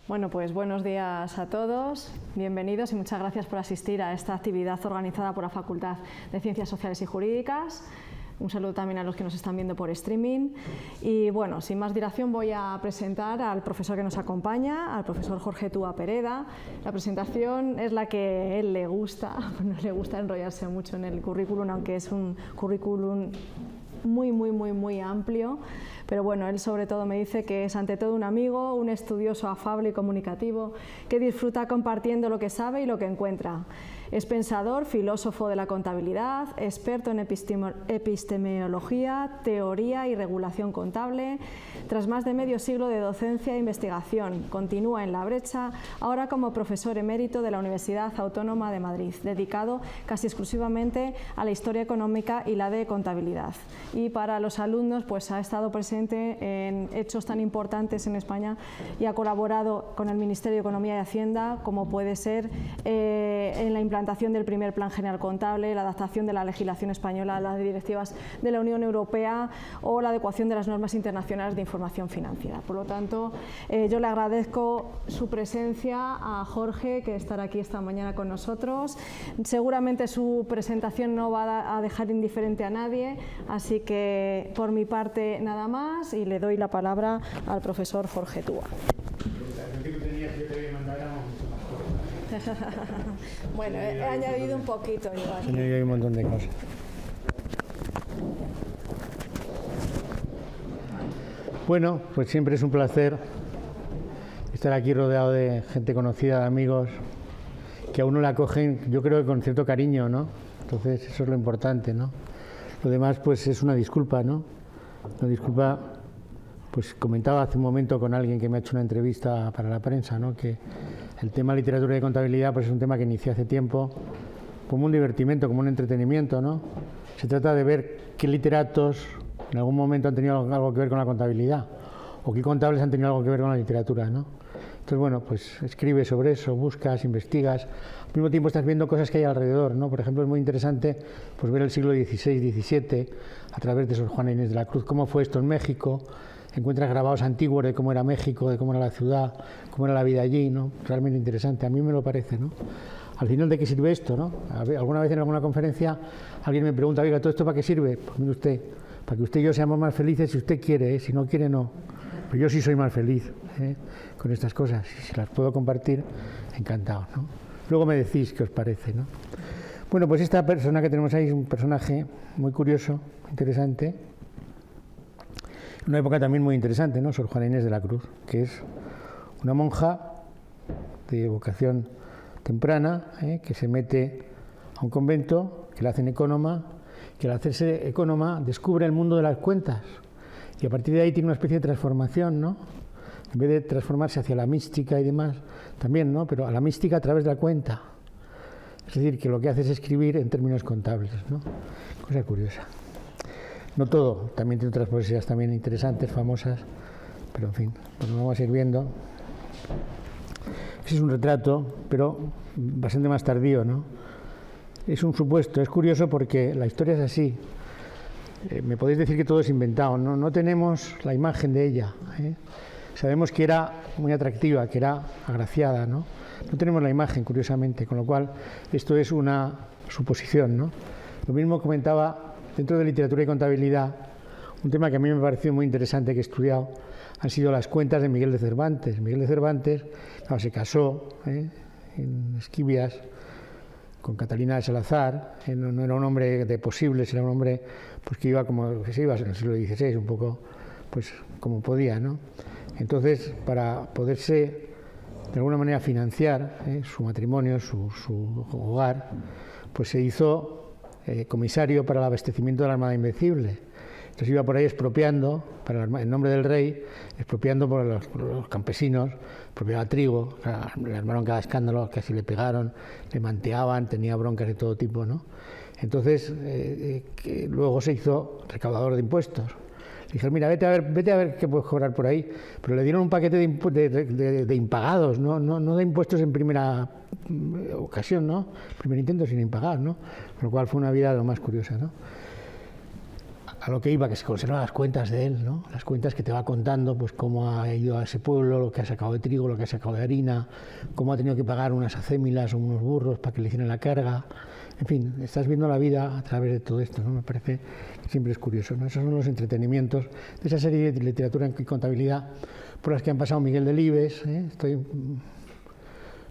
Bueno, pues buenos días a todos, bienvenidos y muchas gracias por asistir a esta actividad organizada por la Facultad de Ciencias Sociales y Jurídicas. Un saludo también a los que nos están viendo por streaming. Y bueno, sin más dilación voy a presentar al profesor que nos acompaña, al profesor Jorge Túa Pereda. La presentación es la que a él le gusta, no le gusta enrollarse mucho en el currículum, aunque es un currículum muy amplio, pero bueno, él sobre todo me dice que es ante todo un amigo, un estudioso afable y comunicativo que disfruta compartiendo lo que sabe y lo que encuentra. Es pensador, filósofo de la contabilidad, experto en epistemología, teoría y regulación contable. Tras más de medio siglo de docencia e investigación, continúa en la brecha, ahora como profesor emérito de la Universidad Autónoma de Madrid, dedicado casi exclusivamente a la historia económica y la de contabilidad. Y para los alumnos, pues ha estado presente en hechos tan importantes en España y ha colaborado con el Ministerio de Economía y Hacienda, como puede ser en la implantación del primer Plan General Contable, la adaptación de la legislación española a las directivas de la Unión Europea o la adecuación de las normas internacionales de información financiera. Por lo tanto, yo le agradezco su presencia a Jorge, que estará aquí esta mañana con nosotros. Seguramente su presentación no va a dejar indiferente a nadie, así que por mi parte nada más y le doy la palabra al profesor Jorge Túa. Bueno, he añadido un poquito igual. Sí, hay un montón de cosas. Bueno, pues siempre es un placer estar aquí rodeado de gente conocida, de amigos, que a uno le acogen, yo creo que con cierto cariño, ¿no? Entonces eso es lo importante, ¿no? Lo demás pues es una disculpa, ¿no? Una disculpa, pues comentaba hace un momento con alguien que me ha hecho una entrevista para la prensa, ¿no? Que el tema literatura y contabilidad pues es un tema que inicié hace tiempo como un divertimento, como un entretenimiento, ¿no? Se trata de ver qué literatos en algún momento han tenido algo que ver con la contabilidad o qué contables han tenido algo que ver con la literatura, ¿no? Entonces, bueno, pues escribes sobre eso, buscas, investigas, al mismo tiempo estás viendo cosas que hay alrededor, ¿no? Por ejemplo, es muy interesante pues ver el siglo XVI, XVII a través de Sor Juana Inés de la Cruz, cómo fue esto en México. Encuentras grabados antiguos de cómo era México, de cómo era la ciudad, cómo era la vida allí, ¿no? Realmente interesante, a mí me lo parece, ¿no? Al final, ¿de qué sirve esto, no? Alguna vez en alguna conferencia alguien me pregunta, oiga, ¿todo esto para qué sirve? Pues mire usted, para que usted y yo seamos más felices si usted quiere, ¿eh? Si no quiere, no. Pero yo sí soy más feliz, ¿eh? Con estas cosas, y si las puedo compartir, encantado, ¿no? Luego me decís qué os parece, ¿no? Bueno, pues esta persona que tenemos ahí es un personaje muy curioso, interesante. Una época también muy interesante, ¿no? Sor Juana Inés de la Cruz, que es una monja de vocación temprana, que se mete a un convento, que la hacen ecónoma, que al hacerse ecónoma descubre el mundo de las cuentas y a partir de ahí tiene una especie de transformación, ¿no? En vez de transformarse hacia la mística y demás, también, ¿no? Pero a la mística a través de la cuenta. Es decir, que lo que hace es escribir en términos contables, ¿no? Cosa curiosa. No todo, también tiene otras poesías también interesantes, famosas, pero en fin, pues nos vamos a ir viendo. Ese es un retrato, pero bastante más tardío, ¿no? Es un supuesto, es curioso porque la historia es así. Me podéis decir que todo es inventado, no tenemos la imagen de ella, ¿eh? Sabemos que era muy atractiva, que era agraciada, ¿no? No tenemos la imagen, curiosamente, con lo cual esto es una suposición, ¿no? Lo mismo comentaba dentro de literatura y contabilidad, un tema que a mí me pareció muy interesante que he estudiado, han sido las cuentas de Miguel de Cervantes. Miguel de Cervantes, claro, se casó en Esquivias con Catalina de Salazar, no era un hombre de posibles, era un hombre pues, que iba como que se iba en el siglo XVI, un poco pues como podía, ¿no? Entonces, para poderse de alguna manera financiar su matrimonio, su hogar, pues se hizo comisario para el abastecimiento de la Armada Invencible. Entonces iba por ahí expropiando, en nombre del rey, expropiando por los campesinos, expropiaba trigo, le armaron cada escándalo, casi le pegaron, le manteaban, tenía broncas de todo tipo, ¿no? Entonces, luego se hizo recaudador de impuestos. Le dijeron, mira, vete a ver qué puedes cobrar por ahí. Pero le dieron un paquete de impagados, no de impuestos en primera ocasión, ¿no? Primer intento sin impagar, ¿no? Con lo cual fue una vida lo más curiosa, ¿no? a lo que iba, que se conservan las cuentas de él, ¿no? Las cuentas que te va contando, pues cómo ha ido a ese pueblo, lo que ha sacado de trigo, lo que ha sacado de harina, cómo ha tenido que pagar unas acémilas o unos burros para que le hicieran la carga. En fin, estás viendo la vida a través de todo esto, ¿no? Me parece que siempre es curioso, ¿no? Esos son los entretenimientos de esa serie de literatura y contabilidad por las que han pasado Miguel Delibes, ¿eh? Estoy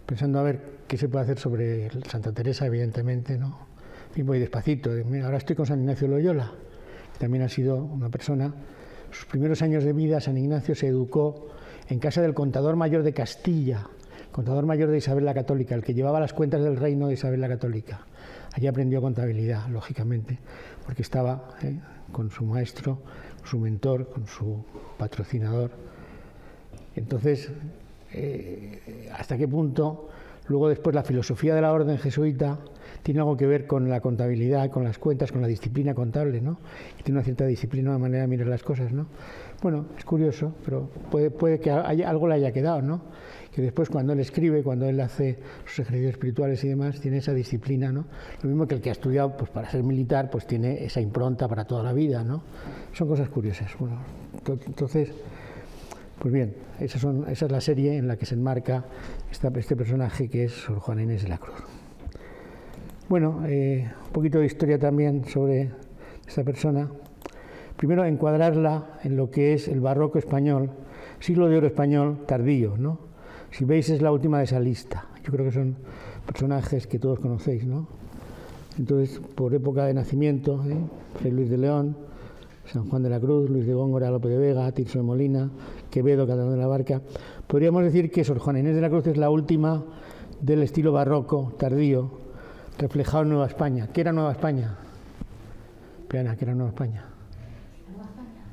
pensando a ver qué se puede hacer sobre Santa Teresa, evidentemente, ¿no? Y voy despacito. Mira, ahora estoy con San Ignacio de Loyola, que también ha sido una persona. Sus primeros años de vida, San Ignacio se educó en casa del contador mayor de Castilla, contador mayor de Isabel la Católica, el que llevaba las cuentas del reino de Isabel la Católica. Allí aprendió contabilidad, lógicamente, porque estaba con su maestro, su mentor, con su patrocinador. Entonces, ¿hasta qué punto luego después la filosofía de la orden jesuita tiene algo que ver con la contabilidad, con las cuentas, con la disciplina contable, ¿no? Y tiene una cierta disciplina, una manera de mirar las cosas, ¿no? Bueno, es curioso, pero puede que algo le haya quedado, ¿no? Que después cuando él escribe, cuando él hace sus ejercicios espirituales y demás, tiene esa disciplina, ¿no? Lo mismo que el que ha estudiado pues, para ser militar, pues tiene esa impronta para toda la vida, ¿no? Son cosas curiosas. Bueno, entonces, pues bien, esa es la serie en la que se enmarca este personaje que es Sor Juana Inés de la Cruz. Bueno, un poquito de historia también sobre esta persona. Primero, encuadrarla en lo que es el barroco español, siglo de oro español tardío, ¿no? Si veis, es la última de esa lista. Yo creo que son personajes que todos conocéis, ¿no? Entonces, por época de nacimiento, Fray Luis de León, San Juan de la Cruz, Luis de Góngora, Lope de Vega, Tirso de Molina, Quevedo, Catalán de la Barca. Podríamos decir que Sor Juana Inés de la Cruz es la última del estilo barroco tardío, reflejado en Nueva España. ¿Qué era Nueva España? Piana, ¿qué era Nueva España? Nueva España.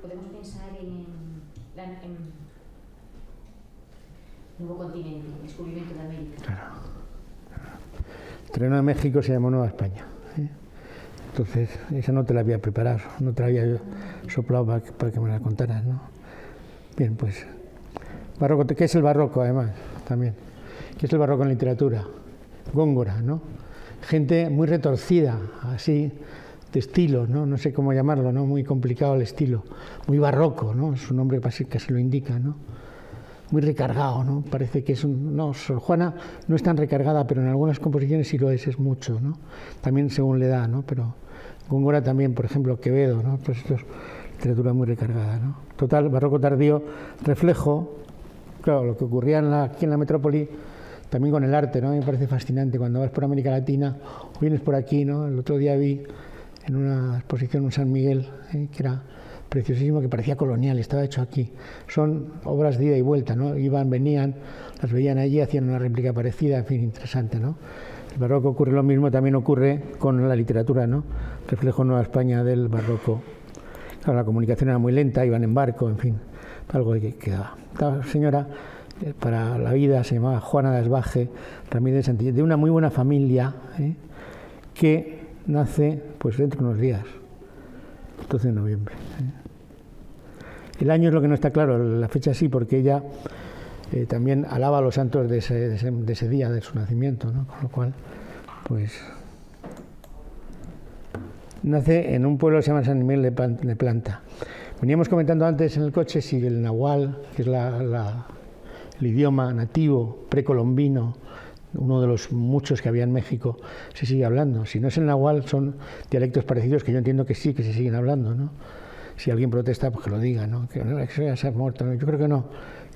Podemos pensar en nuevo continente, descubrimiento de América. Claro. El terreno de México se llamó Nueva España. Entonces, esa no te la había preparado, no te la había yo soplado para que me la contaras, ¿no? Bien, pues, barroco, ¿qué es el barroco, además? También. ¿Qué es el barroco en literatura? Góngora, ¿no? Gente muy retorcida, así, de estilo, ¿no? No sé cómo llamarlo, ¿no? Muy complicado el estilo, muy barroco, ¿no? Su nombre casi lo indica, ¿no? Muy recargado, ¿no? Parece que es no, Sor Juana no es tan recargada, pero en algunas composiciones sí lo es mucho, ¿no? También según le da, ¿no? Pero Góngora también, por ejemplo, Quevedo, ¿no? Pues esto es literatura muy recargada, ¿no? Total, barroco tardío, reflejo, claro, lo que ocurría aquí en la metrópoli, también con el arte, ¿no? Me parece fascinante cuando vas por América Latina o vienes por aquí, ¿no? El otro día vi en una exposición un San Miguel, que era preciosísimo, que parecía colonial, estaba hecho aquí. Son obras de ida y vuelta, ¿no? Iban, venían, las veían allí, hacían una réplica parecida, en fin, interesante, ¿no? El barroco ocurre lo mismo, también ocurre con la literatura, ¿no? Reflejo en Nueva España del barroco. Claro, la comunicación era muy lenta, iban en barco, en fin, algo que quedaba. Esta señora, para la vida, se llamaba Juana de Asbaje Ramírez de Santillán, de una muy buena familia, que nace pues dentro de unos días, 12 de noviembre. El año es lo que no está claro, la fecha sí, porque ella también alaba a los santos de ese día, de su nacimiento, ¿no? Con lo cual, pues, nace en un pueblo que se llama San Miguel de Planta. Veníamos comentando antes en el coche si el nahual, que es el idioma nativo precolombino, uno de los muchos que había en México, se sigue hablando. Si no es el nahual, son dialectos parecidos que yo entiendo que sí, que se siguen hablando, ¿no? Si alguien protesta, pues que lo diga, ¿no? Que ya se ha muerto, ¿no? Yo creo que no.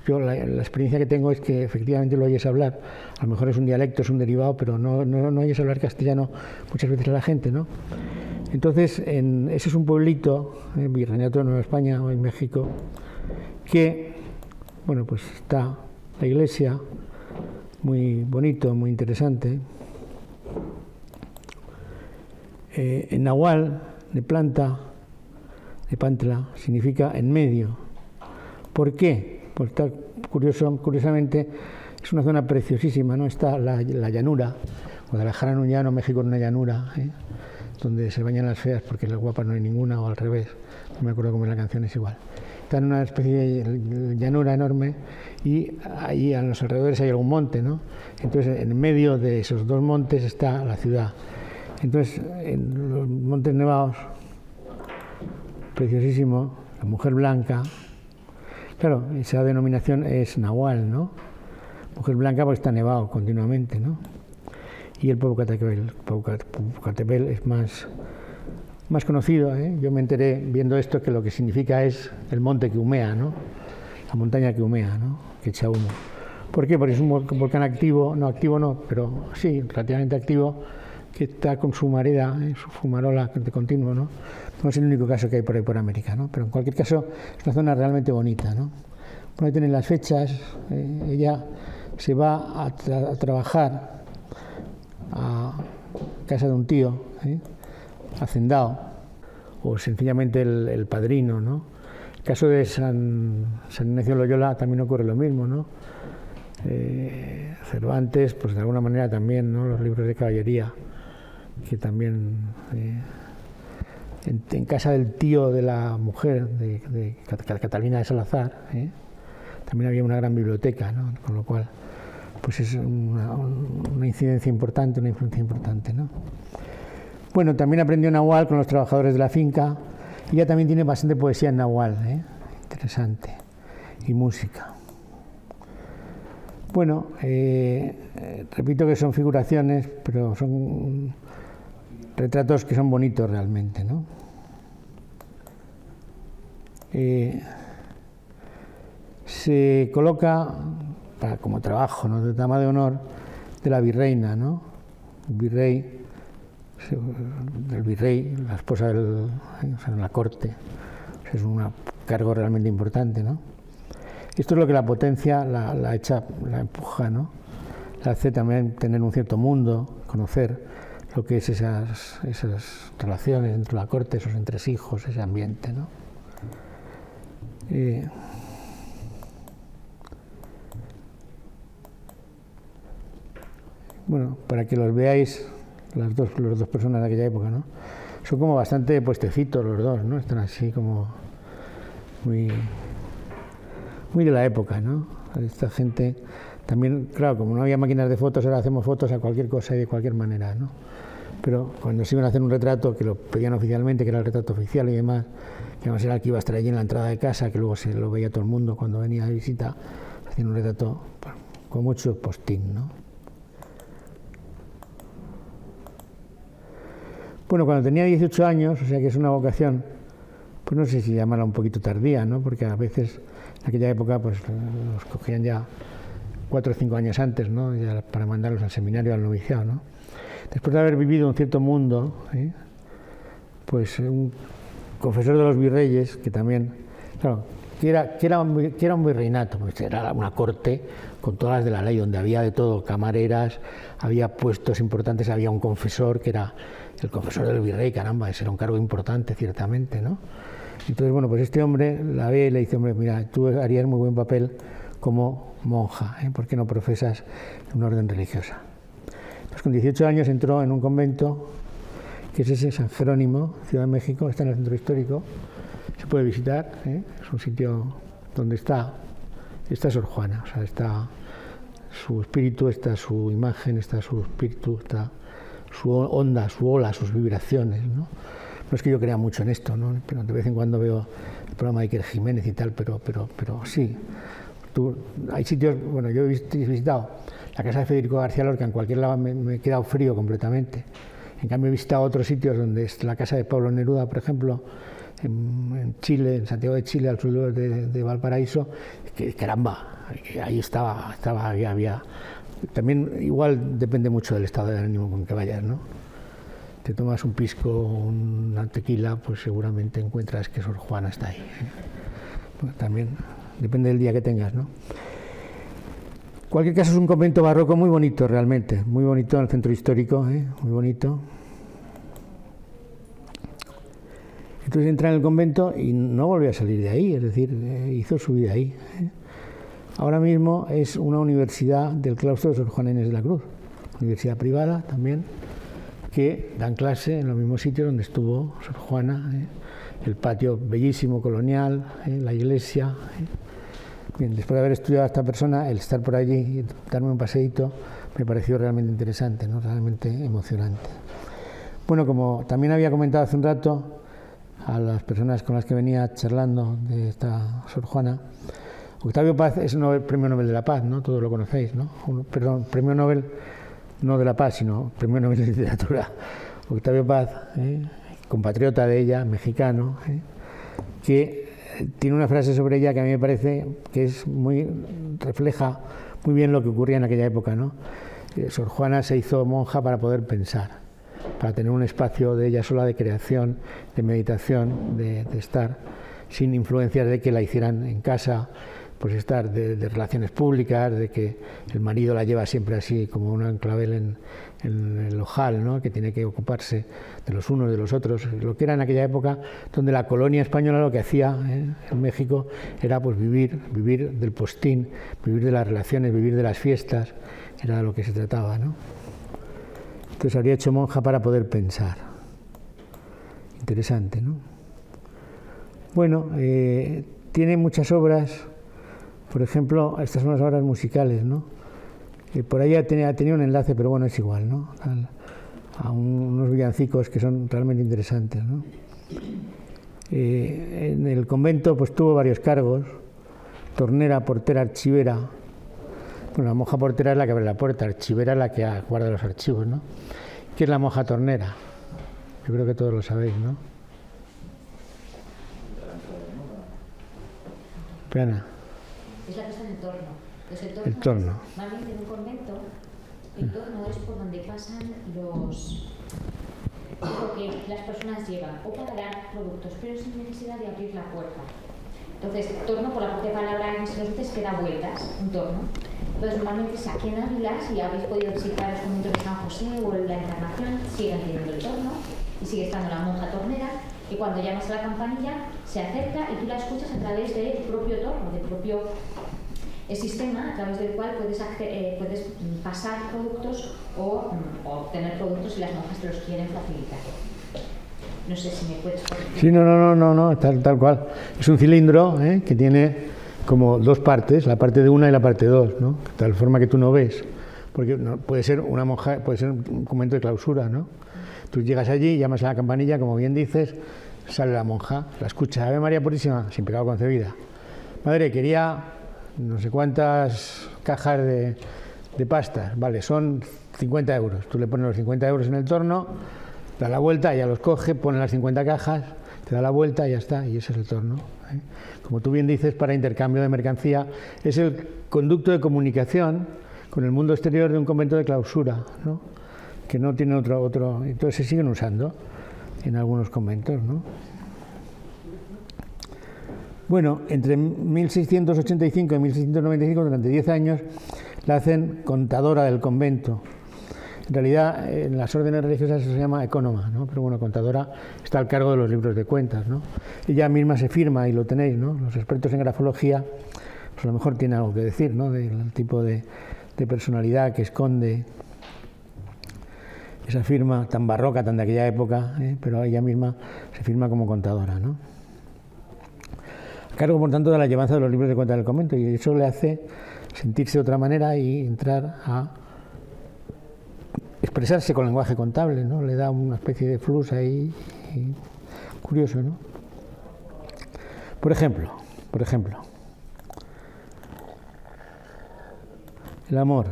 Yo la experiencia que tengo es que efectivamente lo oyes hablar. A lo mejor es un dialecto, es un derivado, pero no oyes hablar castellano muchas veces a la gente, ¿no? Entonces, ese es un pueblito, Virreinato de Nueva España, o en México, que, bueno, pues está la iglesia, muy bonito, muy interesante. En nahual, de planta, de pantla, significa en medio. ¿Por qué? Pues está curiosamente, es una zona preciosísima, ¿no? Está la llanura, Guadalajara en un llano, México en una llanura, donde se bañan las feas porque las guapas no hay ninguna, o al revés, no me acuerdo cómo es la canción, es igual. Está en una especie de llanura enorme y ahí a los alrededores hay algún monte, ¿no? Entonces, en medio de esos dos montes está la ciudad. Entonces, en los montes nevados preciosísimo, la mujer blanca. Claro, esa denominación es nahual, ¿no? Mujer blanca porque está nevado continuamente, ¿no? Y el Popocatépetl es más conocido, ¿eh? Yo me enteré viendo esto que lo que significa es el monte que humea, ¿no? La montaña que humea, ¿no? Que echa humo. ¿Por qué? Porque es un volcán activo no, pero sí, relativamente activo, que está con su marea, su fumarola de continuo, ¿no? No es el único caso que hay por ahí por América, ¿no? Pero en cualquier caso es una zona realmente bonita, ¿no? Por ahí tienen las fechas, ella se va a trabajar a casa de un tío, hacendado, o sencillamente el padrino, ¿no? El caso de San Ignacio de Loyola también ocurre lo mismo, ¿no? Cervantes, pues de alguna manera también, ¿no? Los libros de caballería, que también en casa del tío de la mujer, de Catalina de Salazar, también había una gran biblioteca, ¿no? Con lo cual, pues es una incidencia importante, una influencia importante, ¿no? Bueno, también aprendió nahual con los trabajadores de la finca, y ella también tiene bastante poesía en nahual, interesante, y música. Bueno, repito que son figuraciones, pero son retratos que son bonitos realmente, ¿no? Se coloca como trabajo, ¿no? De dama de honor de la virreina, ¿no? Del virrey, la esposa o sea, en la corte. O sea, es un cargo realmente importante, ¿no? Esto es lo que la potencia, la empuja, ¿no? La hace también tener un cierto mundo, conocer lo que es esas relaciones dentro de la corte, esos entresijos, ese ambiente, ¿no? Bueno, para que los veáis, las dos personas de aquella época, ¿no? Son como bastante puestecitos los dos, ¿no? Están así como muy de la época, ¿no? Esta gente también, claro, como no había máquinas de fotos, ahora hacemos fotos a cualquier cosa y de cualquier manera, ¿no? Pero cuando se iban a hacer un retrato, que lo pedían oficialmente, que era el retrato oficial y demás, que además era el que iba a estar allí en la entrada de casa, que luego se lo veía todo el mundo cuando venía de visita, hacían un retrato pues, con mucho postín, ¿no? Bueno, cuando tenía 18 años, o sea que es una vocación, pues no sé si llamarla un poquito tardía, ¿no? Porque a veces en aquella época pues los cogían ya 4 o 5 años antes, ¿no? Ya para mandarlos al seminario, al noviciado, ¿no? Después de haber vivido un cierto mundo, pues un confesor de los virreyes, que también, claro, que era un virreinato, pues era una corte con todas las de la ley, donde había de todo, camareras, había puestos importantes, había un confesor que era el confesor del virrey, caramba, ese era un cargo importante, ciertamente, ¿no? Entonces, bueno, pues este hombre la ve y le dice, hombre, mira, tú harías muy buen papel como monja, ¿por qué no profesas una orden religiosa? Pues con 18 años entró en un convento, que es ese San Jerónimo, Ciudad de México, está en el centro histórico, se puede visitar, es un sitio donde está Sor Juana, o sea, está su espíritu, está su imagen, está su espíritu, está su onda, su ola, sus vibraciones, ¿no? No es que yo crea mucho en esto, ¿no? Pero de vez en cuando veo el programa de Iker Jiménez y tal, pero sí. Hay sitios, bueno, yo he visitado la casa de Federico García Lorca, en cualquier lado me he quedado frío completamente. En cambio he visitado otros sitios donde es la casa de Pablo Neruda, por ejemplo, en Chile, en Santiago de Chile, al sur de Valparaíso, que caramba, ahí había. También igual depende mucho del estado de ánimo con que vayas, ¿no? Te tomas un pisco, una tequila, pues seguramente encuentras que Sor Juana está ahí. Bueno, también depende del día que tengas, ¿no? En cualquier caso es un convento barroco muy bonito realmente, muy bonito en el centro histórico, muy bonito. Entonces entra en el convento y no volvió a salir de ahí, es decir, hizo su vida ahí. Ahora mismo es una universidad del claustro de Sor Juana Inés de la Cruz, universidad privada también, que dan clase en los mismos sitios donde estuvo Sor Juana, el patio bellísimo, colonial, la iglesia. Bien, después de haber estudiado a esta persona, el estar por allí y darme un paseíto me pareció realmente interesante, ¿no? Realmente emocionante. Bueno, como también había comentado hace un rato, a las personas con las que venía charlando de esta Sor Juana. Octavio Paz es un premio Nobel de la Paz, ¿no? Todos lo conocéis, ¿no? Perdón, premio Nobel no de la Paz, sino premio Nobel de Literatura. Octavio Paz, compatriota de ella, mexicano, que tiene una frase sobre ella que a mí me parece que refleja muy bien lo que ocurría en aquella época, ¿no? Sor Juana se hizo monja para poder pensar, para tener un espacio de ella sola de creación, de meditación, de estar sin influencias de que la hicieran en casa, pues estar de relaciones públicas, de que el marido la lleva siempre así como un clavel en el ojal, ¿no? Que tiene que ocuparse de los unos, de los otros. Lo que era en aquella época, donde la colonia española lo que hacía en México era pues vivir del postín, vivir de las relaciones, vivir de las fiestas, era de lo que se trataba, ¿no? Entonces habría hecho monja para poder pensar. Interesante, ¿no? Bueno, tiene muchas obras. Por ejemplo, estas son las obras musicales, ¿no? Por ahí tenía un enlace, pero bueno, es igual, ¿no? A unos villancicos que son realmente interesantes, ¿no? En el convento pues tuvo varios cargos: tornera, portera, archivera. Bueno, la monja portera es la que abre la puerta, archivera es la que guarda los archivos, ¿no? ¿Qué es la monja tornera? Yo creo que todos lo sabéis, ¿no? Plana. Es la que está en el torno. Entonces, el torno. Normalmente en un convento, el torno es por donde pasan lo que las personas llevan, o para dar productos, pero sin necesidad de abrir la puerta. Entonces, torno, por la propia palabra en los es que da vueltas, un torno. Entonces, normalmente aquí en Ávila, si habéis podido visitar los conventos de San José o la Encarnación, siguen teniendo el torno y sigue estando la monja tornera, que cuando llamas a la campanilla se acerca y tú la escuchas a través de tu propio torno, del propio sistema a través del cual puedes pasar productos o obtener productos si las monjas te los quieren facilitar. No sé si me puedes corregir. Sí, no, tal cual. Es un cilindro que tiene como dos partes, la parte de una y la parte dos, ¿no? De tal forma que tú no ves, porque puede ser una monja, puede ser un convento de clausura, ¿no? Tú llegas allí, llamas a la campanilla, como bien dices, sale la monja, la escucha: Ave María Purísima, sin pecado concebida. Madre, quería no sé cuántas cajas de pastas, vale, son 50 euros. Tú le pones los 50 euros en el torno, da la vuelta, ella los coge, pone las 50 cajas, te da la vuelta y ya está, y ese es el torno. Como tú bien dices, para intercambio de mercancía, es el conducto de comunicación con el mundo exterior de un convento de clausura, ¿no? Que no tiene otro, entonces se siguen usando en algunos conventos, ¿no? Bueno, entre 1685 y 1695, durante 10 años, la hacen contadora del convento. En realidad, en las órdenes religiosas se llama ecónoma, ¿no? Pero bueno, contadora está al cargo de los libros de cuentas, ¿no? Ella misma se firma, y lo tenéis, ¿no? Los expertos en grafología, pues a lo mejor tiene algo que decir, ¿no? Del tipo de personalidad que esconde esa firma tan barroca, tan de aquella época, pero ella misma se firma como contadora, ¿no? A cargo, por tanto, de la llevanza de los libros de cuentas del convento, y eso le hace sentirse de otra manera y entrar a expresarse con lenguaje contable, ¿no? Le da una especie de flux ahí curioso, ¿no? Por ejemplo, el amor.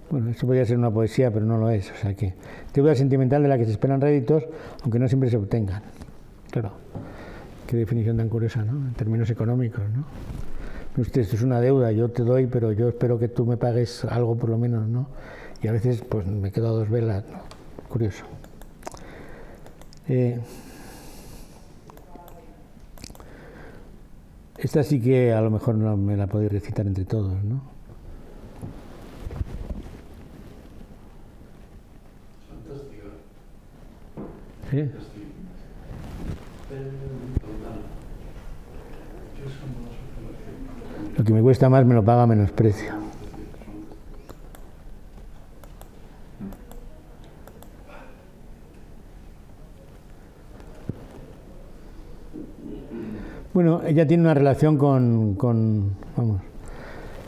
Bueno, esto podría ser una poesía, pero no lo es. O sea que deuda sentimental de la que se esperan réditos, aunque no siempre se obtengan. Claro, qué definición tan curiosa, ¿no? En términos económicos, ¿no? Esto es una deuda, yo te doy, pero yo espero que tú me pagues algo por lo menos, ¿no? Y a veces pues me quedo a dos velas, ¿no? Curioso. Esta sí que a lo mejor no me la podéis recitar entre todos, ¿no? ¿Sí? Lo que me cuesta más me lo paga a menosprecio. Bueno, ella tiene una relación vamos,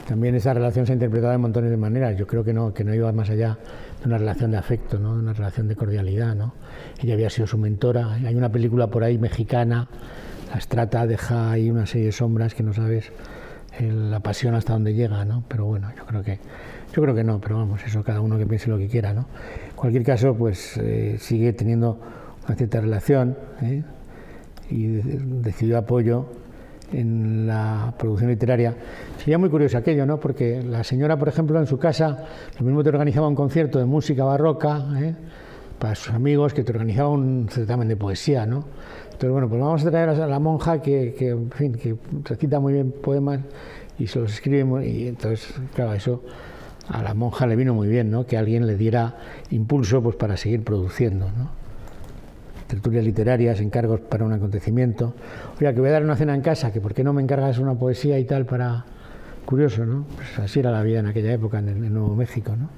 también esa relación se ha interpretado de montones de maneras. Yo creo que no iba más allá una relación de afecto, ¿no? De una relación de cordialidad, ¿no? Ella había sido su mentora. Hay una película por ahí mexicana, La Estrata, deja ahí una serie de sombras que no sabes la pasión hasta dónde llega, ¿no? Pero bueno, yo creo que no, pero vamos, eso cada uno que piense lo que quiera, ¿no? En cualquier caso, pues sigue teniendo una cierta relación, y decidió apoyo en la producción literaria. Sería muy curioso aquello, ¿no? Porque la señora, por ejemplo, en su casa, lo mismo te organizaba un concierto de música barroca, para sus amigos, que te organizaba un certamen de poesía, ¿no? Entonces, bueno, pues vamos a traer a la monja que recita muy bien poemas y se los escribe, y entonces, claro, eso a la monja le vino muy bien, ¿no? Que alguien le diera impulso, pues, para seguir produciendo, ¿no? Tertulias literarias, encargos para un acontecimiento. Oiga, que voy a dar una cena en casa, que por qué no me encargas una poesía y tal para... Curioso, ¿no? Pues así era la vida en aquella época en el Nuevo México, ¿no?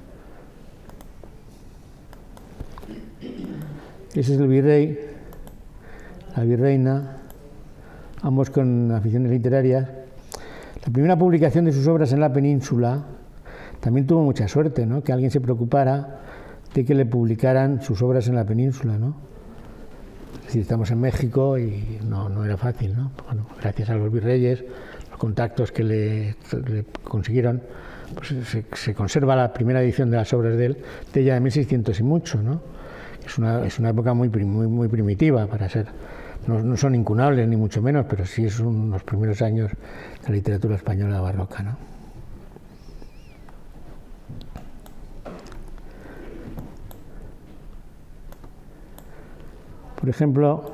Ese es el virrey, la virreina, ambos con aficiones literarias. La primera publicación de sus obras en la península también tuvo mucha suerte, ¿no? Que alguien se preocupara de que le publicaran sus obras en la península, ¿no? Es decir, estamos en México y no era fácil, ¿no? Bueno, gracias a los virreyes, los contactos que le consiguieron, pues se conserva la primera edición de las obras de ella de 1600 y mucho, ¿no? Es una época muy primitiva para ser, no son incunables ni mucho menos, pero sí son los primeros años de la literatura española barroca, ¿no? Por ejemplo,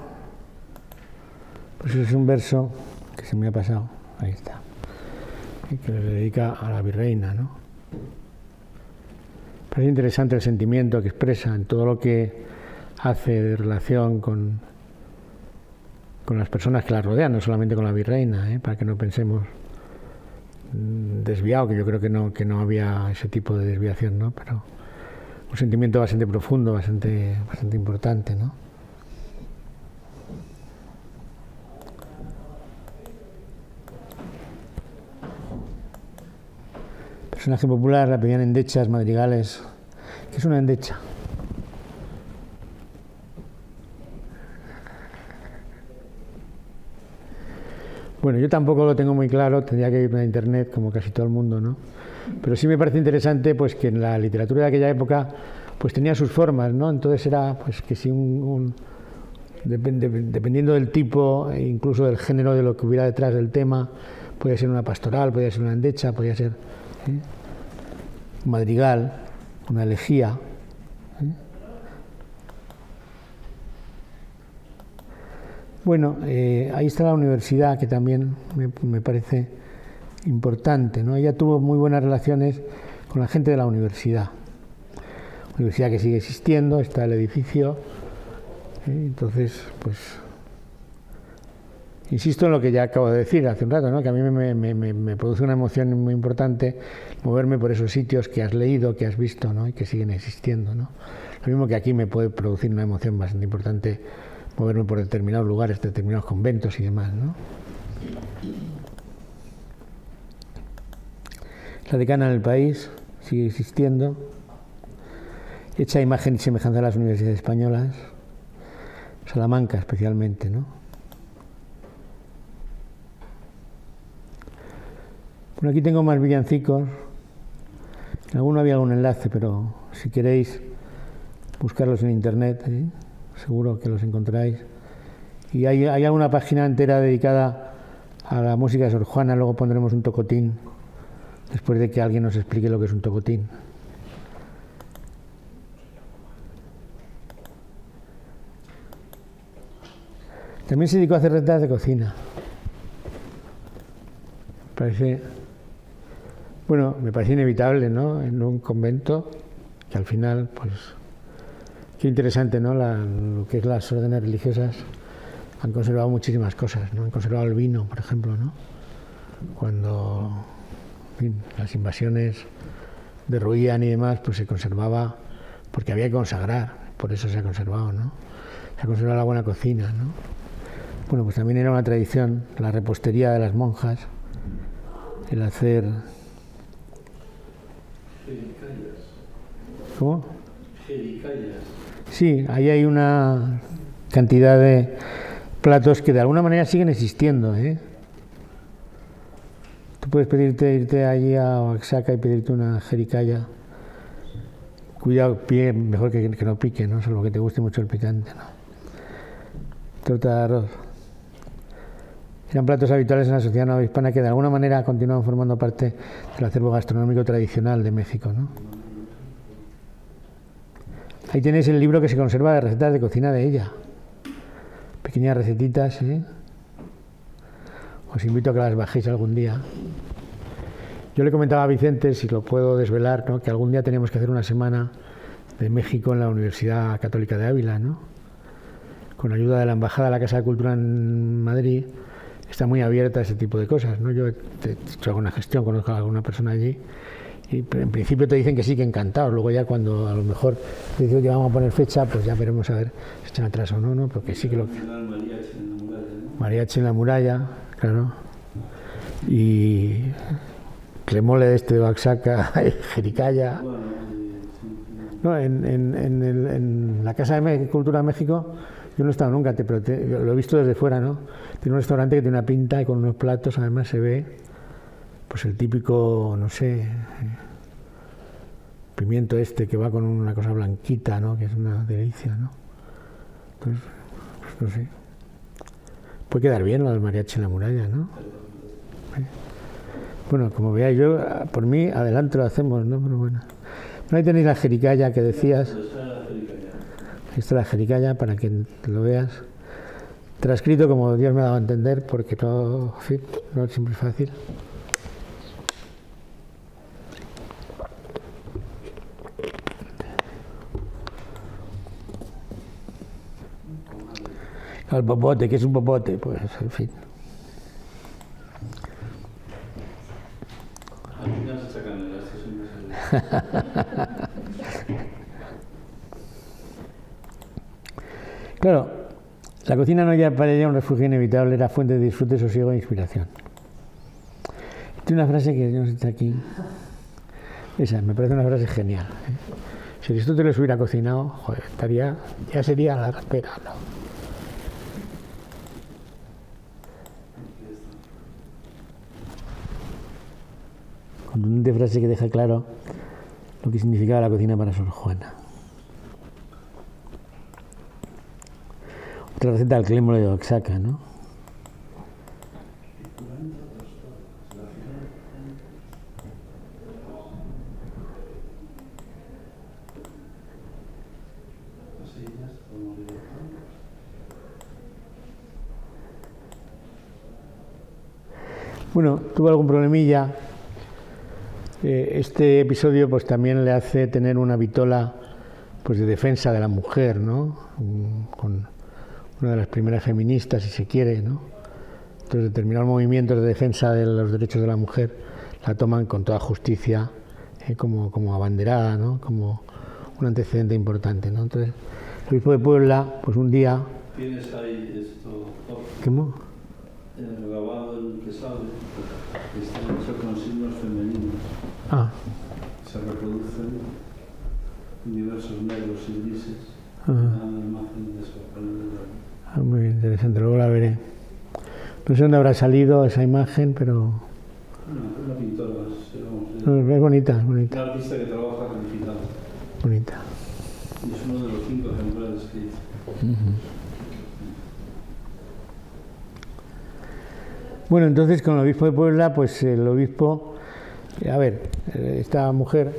pues es un verso que se me ha pasado, ahí está, que le dedica a la virreina, ¿no? Parece interesante el sentimiento que expresa en todo lo que hace de relación con las personas que la rodean, no solamente con la virreina, para que no pensemos desviado, que yo creo que no había ese tipo de desviación, ¿no? Pero un sentimiento bastante profundo, bastante importante, ¿no? Personaje popular, la pedían endechas, madrigales. ¿Qué es una endecha? Bueno, yo tampoco lo tengo muy claro, tendría que irme a internet como casi todo el mundo, ¿no? Pero sí me parece interesante, pues, que en la literatura de aquella época pues tenía sus formas, ¿no? Entonces era, pues, que si dependiendo del tipo e incluso del género de lo que hubiera detrás del tema, podía ser una pastoral, podía ser una endecha, podía ser un madrigal, una elegía. Bueno, ahí está la universidad, que también me parece importante, ¿no? Ella tuvo muy buenas relaciones con la gente de la universidad. Universidad que sigue existiendo, está el edificio. Entonces, pues, insisto en lo que ya acabo de decir hace un rato, ¿no? Que a mí me produce una emoción muy importante moverme por esos sitios que has leído, que has visto, ¿no? Y que siguen existiendo, ¿no? Lo mismo que aquí me puede producir una emoción bastante importante moverme por determinados lugares, determinados conventos y demás, ¿no? La decana del país sigue existiendo, hecha a imagen y semejanza de las universidades españolas, Salamanca especialmente, ¿no? Bueno, aquí tengo más villancicos. En alguno había algún enlace, pero si queréis buscarlos en internet, seguro que los encontráis. Y hay alguna página entera dedicada a la música de Sor Juana. Luego pondremos un tocotín, después de que alguien nos explique lo que es un tocotín. También se dedicó a hacer recetas de cocina. Me parece inevitable, ¿no? En un convento, que al final, pues, qué interesante, ¿no? Lo que es las órdenes religiosas han conservado muchísimas cosas, ¿no? Han conservado el vino, por ejemplo, ¿no? Cuando, en fin, las invasiones derruían y demás, pues se conservaba porque había que consagrar, por eso se ha conservado, ¿no? Se ha conservado la buena cocina, ¿no? Bueno, pues también era una tradición la repostería de las monjas, el hacer... ¿Cómo? Sí, ahí hay una cantidad de platos que de alguna manera siguen existiendo, ¿eh? Tú puedes irte allí a Oaxaca y pedirte una jericaya. Cuidado, mejor que no pique, ¿no? Salvo que te guste mucho el picante, ¿no? Torta de arroz. Eran platos habituales en la sociedad novohispana que de alguna manera continúan formando parte del acervo gastronómico tradicional de México, ¿no? Ahí tenéis el libro que se conserva de recetas de cocina de ella. Pequeñas recetitas, ¿eh? Os invito a que las bajéis algún día. Yo le comentaba a Vicente, si lo puedo desvelar, ¿no?, que algún día tenemos que hacer una semana de México en la Universidad Católica de Ávila, ¿no? Con ayuda de la Embajada de la Casa de Cultura en Madrid, está muy abierta a ese tipo de cosas, ¿no? Yo he hecho alguna gestión, conozco a alguna persona allí, y en principio te dicen que sí, que encantados. Luego ya cuando a lo mejor te dicen que vamos a poner fecha, pues ya veremos a ver si echan atrás o no, ¿no? Porque sí que lo... Mariachi en la muralla, claro. Y clemole de Oaxaca, jericaya. No, en la Casa de Cultura de México yo no he estado nunca, pero lo he visto desde fuera, ¿no? Tiene un restaurante que tiene una pinta y con unos platos, además se ve pues el típico, no sé, pimiento que va con una cosa blanquita, ¿no? Que es una delicia, ¿no? Entonces, pues no sé. Puede quedar bien lo del mariachi en la muralla, ¿no? Bueno, como veáis, yo, por mí, adelante lo hacemos, ¿no? Pero bueno. Ahí tenéis la jericaya que decías. Ahí está la jericaya para que lo veas. Transcrito como Dios me ha dado a entender, porque no, en fin, no es siempre fácil. El popote, ¿qué es un popote? Pues, en fin. Claro, la cocina no ya para ella un refugio inevitable, era fuente de disfrute, sosiego e inspiración. Tiene una frase que yo no sé si está aquí. Esa, me parece una frase genial, ¿eh? Si Aristóteles hubiera cocinado, joder, ya sería la raspera, ¿no? Contundente frase que deja claro lo que significaba la cocina para Sor Juana. Otra receta del clémole de Oaxaca, ¿no? Bueno, tuvo algún problemilla. Este episodio pues también le hace tener una vitola pues de defensa de la mujer, ¿no? Con una de las primeras feministas, si se quiere, ¿no? Entonces determinados movimientos de defensa de los derechos de la mujer la toman con toda justicia, como abanderada, ¿no? Como un antecedente importante, ¿no? Entonces el obispo de Puebla, pues un día... ¿Tienes ahí esto? ¿Cómo? El grabado del que sale está hecho con signos femeninos. Ah. Se reproducen diversos negros y grises. Ajá. Una imagen de eso. Muy interesante, luego la veré. No sé dónde habrá salido esa imagen, pero... No, una pintora. Es bonita, es bonita. Una artista que trabaja calificada. Bonita. Y es uno de los 5 ejemplares que hizo. Bueno, entonces con el obispo de Puebla, pues el obispo, a ver, esta mujer,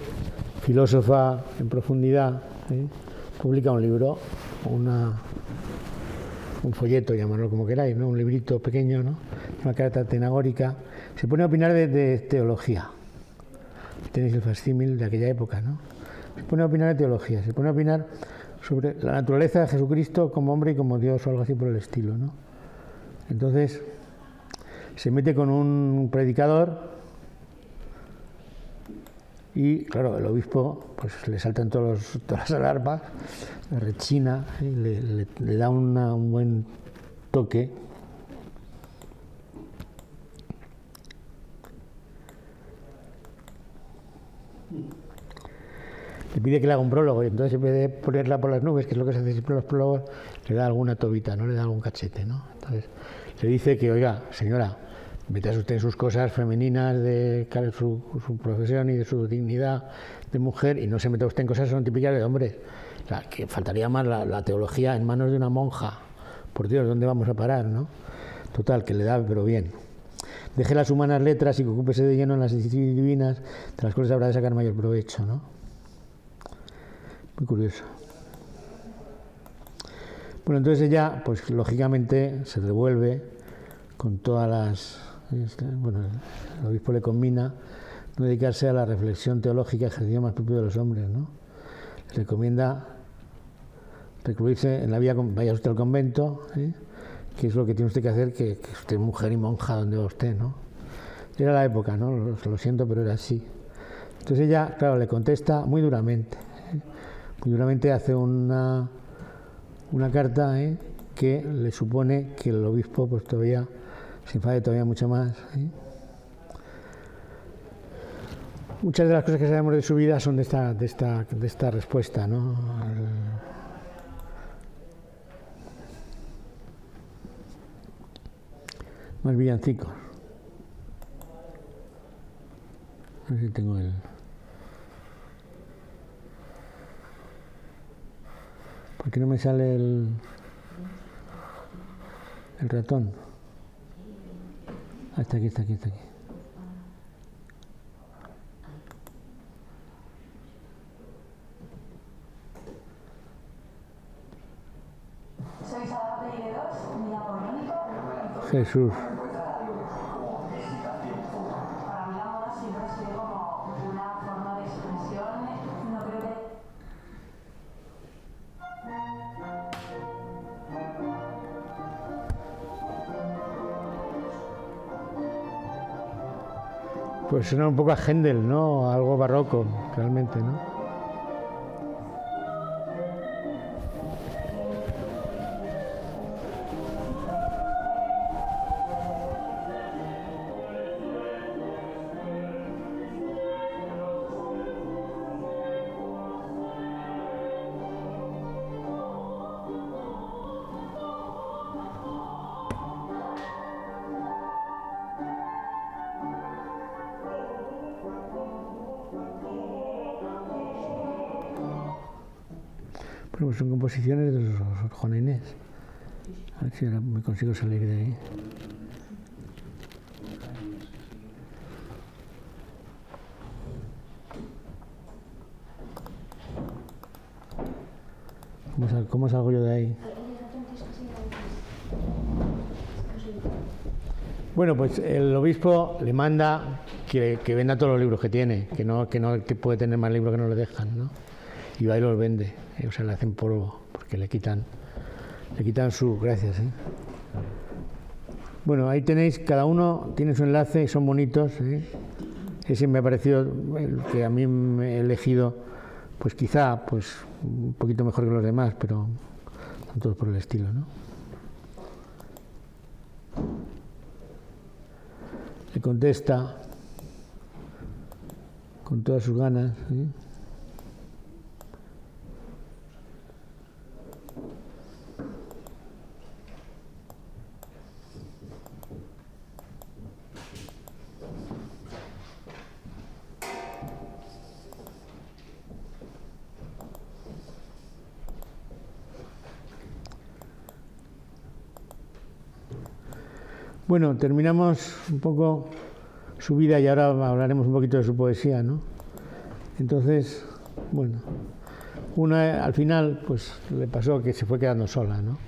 filósofa en profundidad, publica un libro, un folleto, llamarlo como queráis, ¿no? Un librito pequeño, ¿no? Una carta tenagórica, se pone a opinar de teología. Tenéis el facsímil de aquella época, ¿no? Se pone a opinar de teología, se pone a opinar sobre la naturaleza de Jesucristo como hombre y como Dios o algo así por el estilo, ¿no? Entonces se mete con un predicador y, claro, el obispo pues le saltan todas las alarmas, le rechina, le da un buen toque. le pide que le haga un prólogo, y entonces en vez de ponerla por las nubes, que es lo que se hace siempre en los prólogos, le da alguna tobita, ¿no? Le da algún cachete, ¿no? Entonces le dice que, oiga, señora, meta usted en sus cosas femeninas de su profesión y de su dignidad de mujer, y no se meta usted en cosas que son típicas de hombres. O sea, que faltaría más la teología en manos de una monja. Por Dios, ¿dónde vamos a parar, no? Total, que le da, pero bien. Deje las humanas letras y que ocúpese de lleno en las divinas, de las cuales habrá de sacar mayor provecho, ¿no? Muy curioso. Bueno, entonces ella, pues lógicamente, se revuelve con todas las... Bueno, el obispo le combina no dedicarse a la reflexión teológica, ejercicio más propio de los hombres, ¿no? Le recomienda recluirse en la vida, vaya usted al convento, ¿eh? Que es lo que tiene usted que hacer, que usted es mujer y monja donde va usted, ¿no? Era la época, ¿no? Lo siento, pero era así. Entonces ella, claro, le contesta muy duramente. Muy duramente hace una carta, que le supone que el obispo pues todavía se enfade todavía mucho más. Muchas de las cosas que sabemos de su vida son de esta respuesta, ¿no? Más villancicos. No sé si tengo el... ¿Por qué no me sale el ratón? Ah, está aquí. Soy Sara Pegueros, me llamo Mónica. Jesús. Para mí la moda siempre ha sido como una forma de expresión, no creo que... Pues suena un poco a Händel, ¿no? Algo barroco, realmente, ¿no? Bueno, pues son composiciones de los Juan Inés. A ver si ahora me consigo salir de ahí. ¿Cómo salgo yo de ahí? Bueno, pues el obispo le manda que venda todos los libros que tiene, que puede tener más libros que no le dejan, ¿no? Y va y los vende, o sea, le hacen polvo, porque le quitan su... Gracias, Bueno, ahí tenéis, cada uno tiene su enlace, son bonitos, Ese me ha parecido el que a mí me he elegido, pues quizá pues un poquito mejor que los demás, pero son todos por el estilo, ¿no? Le contesta con todas sus ganas, Bueno, terminamos un poco su vida y ahora hablaremos un poquito de su poesía, ¿no? Entonces, bueno, al final pues le pasó que se fue quedando sola, ¿no?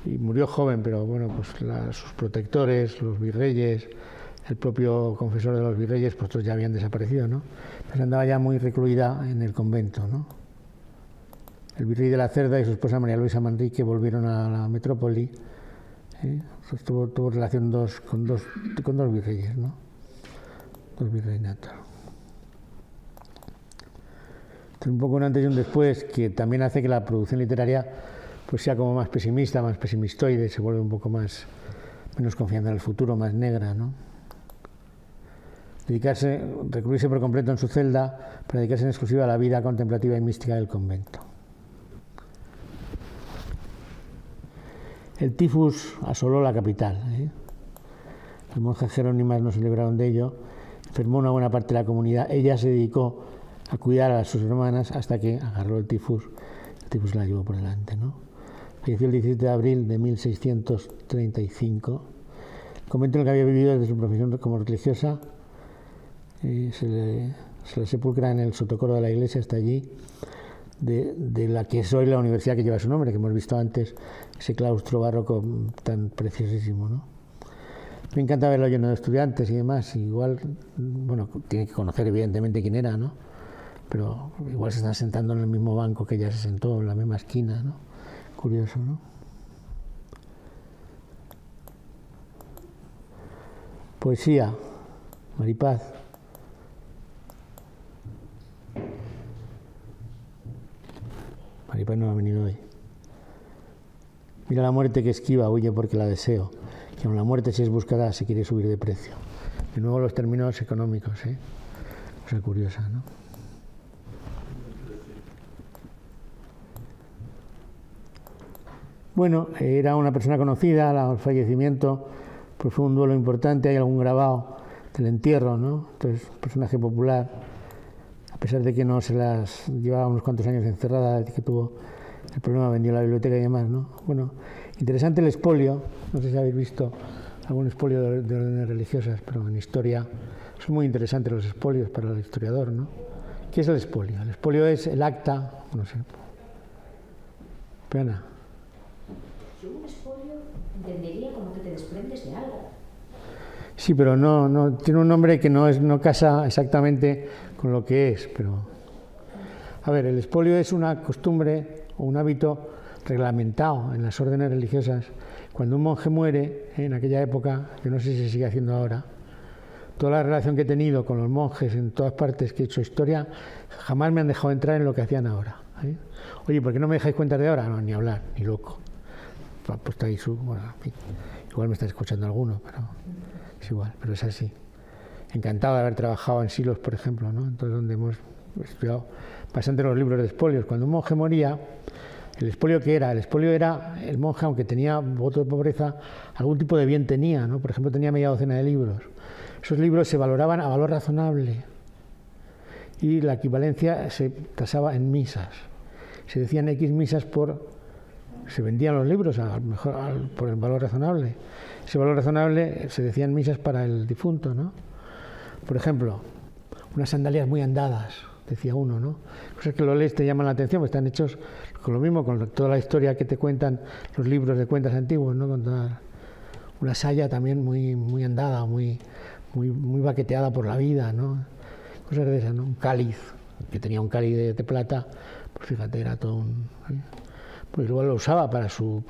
Y murió joven, pero bueno, pues sus protectores, los virreyes, el propio confesor de los virreyes, pues todos ya habían desaparecido, ¿no? Pues andaba ya muy recluida en el convento, ¿no? El virrey de la Cerda y su esposa María Luisa Manrique volvieron a la metrópoli. Pues tuvo relación con dos virreyes, ¿no? Dos virreinatos. Un poco un antes y un después, que también hace que la producción literaria pues sea como más pesimista, más pesimistoide, se vuelve un poco menos confiante en el futuro, más negra, ¿no? recluirse por completo en su celda para dedicarse en exclusiva a la vida contemplativa y mística del convento. El tifus asoló la capital. Las monjas jerónimas no se libraron de ello, enfermó una buena parte de la comunidad. Ella se dedicó a cuidar a sus hermanas hasta que agarró el tifus la llevó por delante, ¿no? Falleció el 17 de abril de 1635. El convento en el que había vivido desde su profesión como religiosa se le sepulcra en el sotocoro de la iglesia, hasta allí, de la que es hoy la universidad que lleva su nombre, que hemos visto antes, ese claustro barroco tan preciosísimo, ¿no? Me encanta verlo lleno de estudiantes y demás. Igual, bueno, tiene que conocer evidentemente quién era, ¿no? Pero igual se están sentando en el mismo banco que ella se sentó, en la misma esquina, ¿no? Curioso, ¿no? Poesía, Maripaz. Maripaz no ha venido hoy. Mira la muerte que esquiva, huye porque la deseo. Que aun la muerte, si es buscada, se quiere subir de precio. De nuevo los términos económicos, cosa curiosa, ¿no? Bueno, era una persona conocida, el fallecimiento pues fue un duelo importante, hay algún grabado del entierro, ¿no? Entonces, personaje popular, a pesar de que no se las llevaba unos cuantos años encerrada, que tuvo el problema, vendió la biblioteca y demás, ¿no? Bueno, interesante el expolio, no sé si habéis visto algún expolio de órdenes religiosas, pero en historia son muy interesantes los expolios para el historiador, ¿no? ¿Qué es el expolio? El expolio es el acta, no sé. Pena. Yo un expolio entendería como que te desprendes de algo. Sí, pero no tiene un nombre que no casa exactamente con lo que es, pero... A ver, el expolio es una costumbre o un hábito reglamentado en las órdenes religiosas. Cuando un monje muere, en aquella época, yo no sé si se sigue haciendo ahora, toda la relación que he tenido con los monjes en todas partes que he hecho historia, jamás me han dejado entrar en lo que hacían ahora. Oye, ¿por qué no me dejáis cuentas de ahora? No, ni hablar, ni loco. Pues está ahí bueno, en fin, igual me está escuchando alguno, pero es igual, pero es así. Encantado de haber trabajado en Silos, por ejemplo, ¿no? Entonces, donde hemos estudiado bastante los libros de expolios. Cuando un monje moría, ¿el expolio qué era? El expolio era el monje, aunque tenía voto de pobreza, algún tipo de bien tenía, ¿no? Por ejemplo, tenía media docena de libros. Esos libros se valoraban a valor razonable y la equivalencia se tasaba en misas. Se decían X misas se vendían los libros por el valor razonable. Ese valor razonable se decían misas para el difunto, ¿no? Por ejemplo, unas sandalias muy andadas, decía uno, ¿no? Cosas que lo lees te llaman la atención, porque están hechos con lo mismo, con toda la historia que te cuentan los libros de cuentas antiguos, ¿no? Con toda una saya también muy andada, muy baqueteada por la vida, ¿no? Cosas de esas, ¿no? Un cáliz, que tenía un cáliz de plata, pues fíjate, era todo un... Pues luego lo usaba para su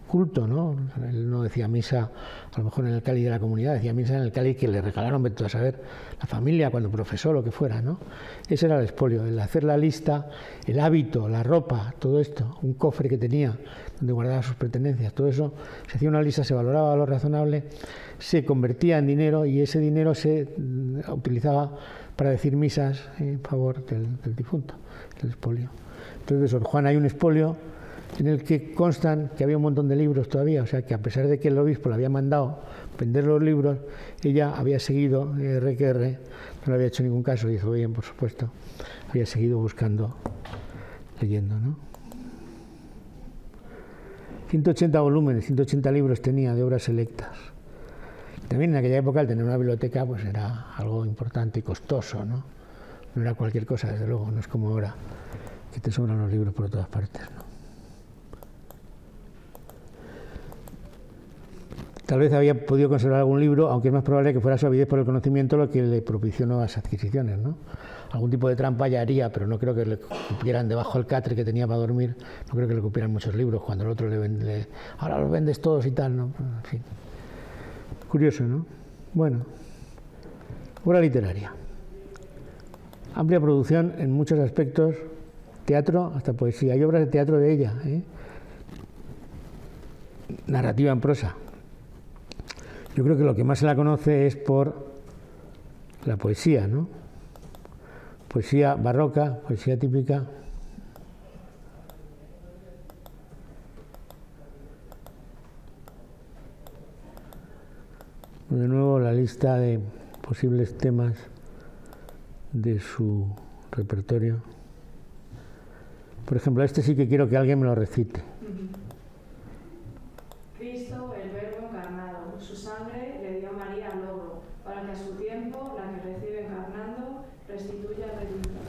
culto, ¿no? Él no decía misa a lo mejor en el cáliz de la comunidad, decía misa en el cáliz que le regalaron, vete a saber, la familia cuando profesó, lo que fuera, ¿no? Ese era el expolio, el hacer la lista, el hábito, la ropa, todo esto, un cofre que tenía donde guardaba sus pertenencias, todo eso, se hacía una lista, se valoraba a lo razonable, se convertía en dinero y ese dinero se utilizaba para decir misas en favor del difunto, el expolio. Entonces, de Sor Juana hay un expolio en el que constan que había un montón de libros todavía, o sea que a pesar de que el obispo le había mandado vender los libros, ella había seguido, R que R, no le había hecho ningún caso, hizo bien, por supuesto, había seguido buscando, leyendo, ¿no? 180 volúmenes, 180 libros tenía de obras selectas. También en aquella época el tener una biblioteca pues era algo importante y costoso, ¿no? No era cualquier cosa, desde luego, no es como ahora, que te sobran los libros por todas partes, ¿no? Tal vez había podido conservar algún libro, aunque es más probable que fuera su avidez por el conocimiento lo que le propició nuevas adquisiciones, ¿no? Algún tipo de trampa ya haría, pero no creo que le cupieran debajo del catre que tenía para dormir, no creo que le cupieran muchos libros cuando el otro ahora los vendes todos y tal, ¿no? En fin. Curioso, ¿no? Bueno, obra literaria. Amplia producción en muchos aspectos, teatro hasta poesía. Hay obras de teatro de ella, Narrativa en prosa. Yo creo que lo que más se la conoce es por la poesía, ¿no? Poesía barroca, poesía típica. De nuevo la lista de posibles temas de su repertorio. Por ejemplo, este sí que quiero que alguien me lo recite. Cristo, el Verbo encarnado, su sangre le dio María al logro, para que a su tiempo la que recibe encarnando restituya el redimido.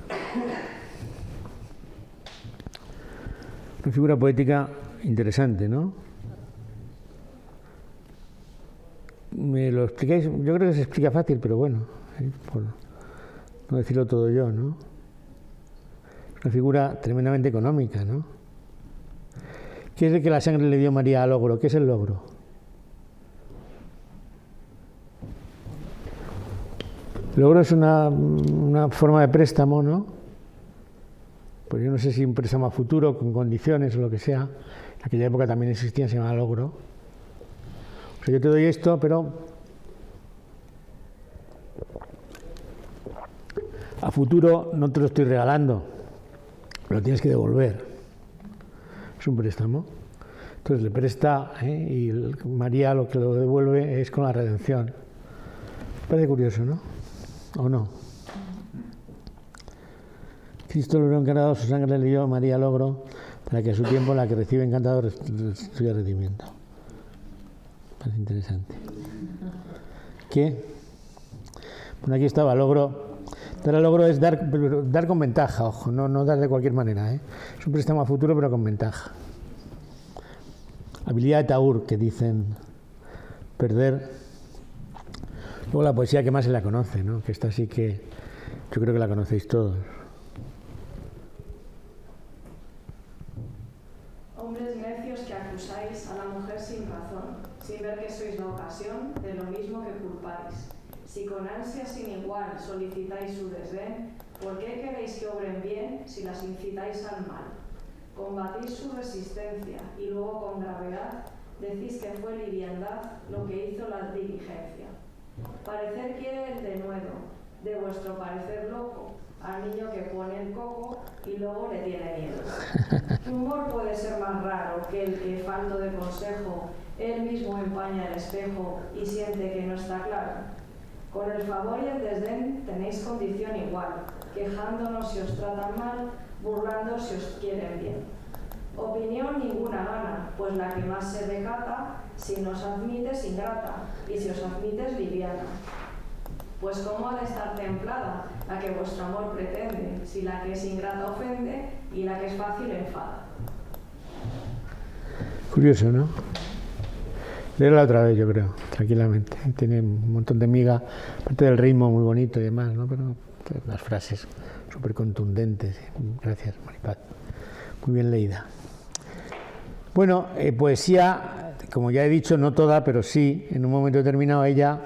Una figura poética interesante, ¿no? ¿Me lo explicáis? Yo creo que se explica fácil, pero bueno, por no decirlo todo yo, ¿no? Una figura tremendamente económica, ¿no? ¿Qué es el que la sangre le dio María al logro? ¿Qué es el logro? El logro es una forma de préstamo, ¿no? Pues yo no sé si un préstamo a futuro, con condiciones o lo que sea. En aquella época también existía, se llamaba logro. O sea, yo te doy esto, pero a futuro no te lo estoy regalando, lo tienes que devolver. Es un préstamo. Entonces le presta y María lo que lo devuelve es con la redención. Parece curioso, ¿no? ¿O no? Cristo lo encarnado, su sangre le dio a María logro, para que a su tiempo la que recibe encantado restituya redimiento. Parece interesante. ¿Qué? Bueno, aquí estaba, logro. Dar al logro es dar con ventaja, ojo, no dar de cualquier manera, ¿eh? Es un préstamo a futuro, pero con ventaja. Habilidad de Taur, que dicen perder. Luego la poesía que más se la conoce, ¿no? Que esta sí que yo creo que la conocéis todos. Hombres necios que acusáis a la mujer sin razón, sin ver que sois la ocasión de lo mismo que culpáis. Si con ansia sin igual solicitáis su desdén, ¿por qué queréis que obren bien si las incitáis al mal? Combatís su resistencia y luego con gravedad decís que fue liviandad lo que hizo la diligencia. Parecer quiere el denuedo, de vuestro parecer loco, al niño que pone el coco y luego le tiene miedo. ¿Qué humor puede ser más raro que el que, falto de consejo, él mismo empaña el espejo y siente que no está claro? Con el favor y el desdén tenéis condición igual, quejándonos si os tratan mal, burlando si os quieren bien. Opinión ninguna gana, pues la que más se decata, si nos admites ingrata, y si os admites liviana. Pues cómo ha de estar templada la que vuestro amor pretende, si la que es ingrata ofende y la que es fácil enfada. Curioso, ¿no? Léela otra vez, yo creo, tranquilamente. Tiene un montón de miga, aparte del ritmo muy bonito y demás, ¿no? Pero las frases súper contundentes. Gracias, Maripaz. Muy bien leída. Bueno, poesía, como ya he dicho, no toda, pero sí, en un momento determinado ella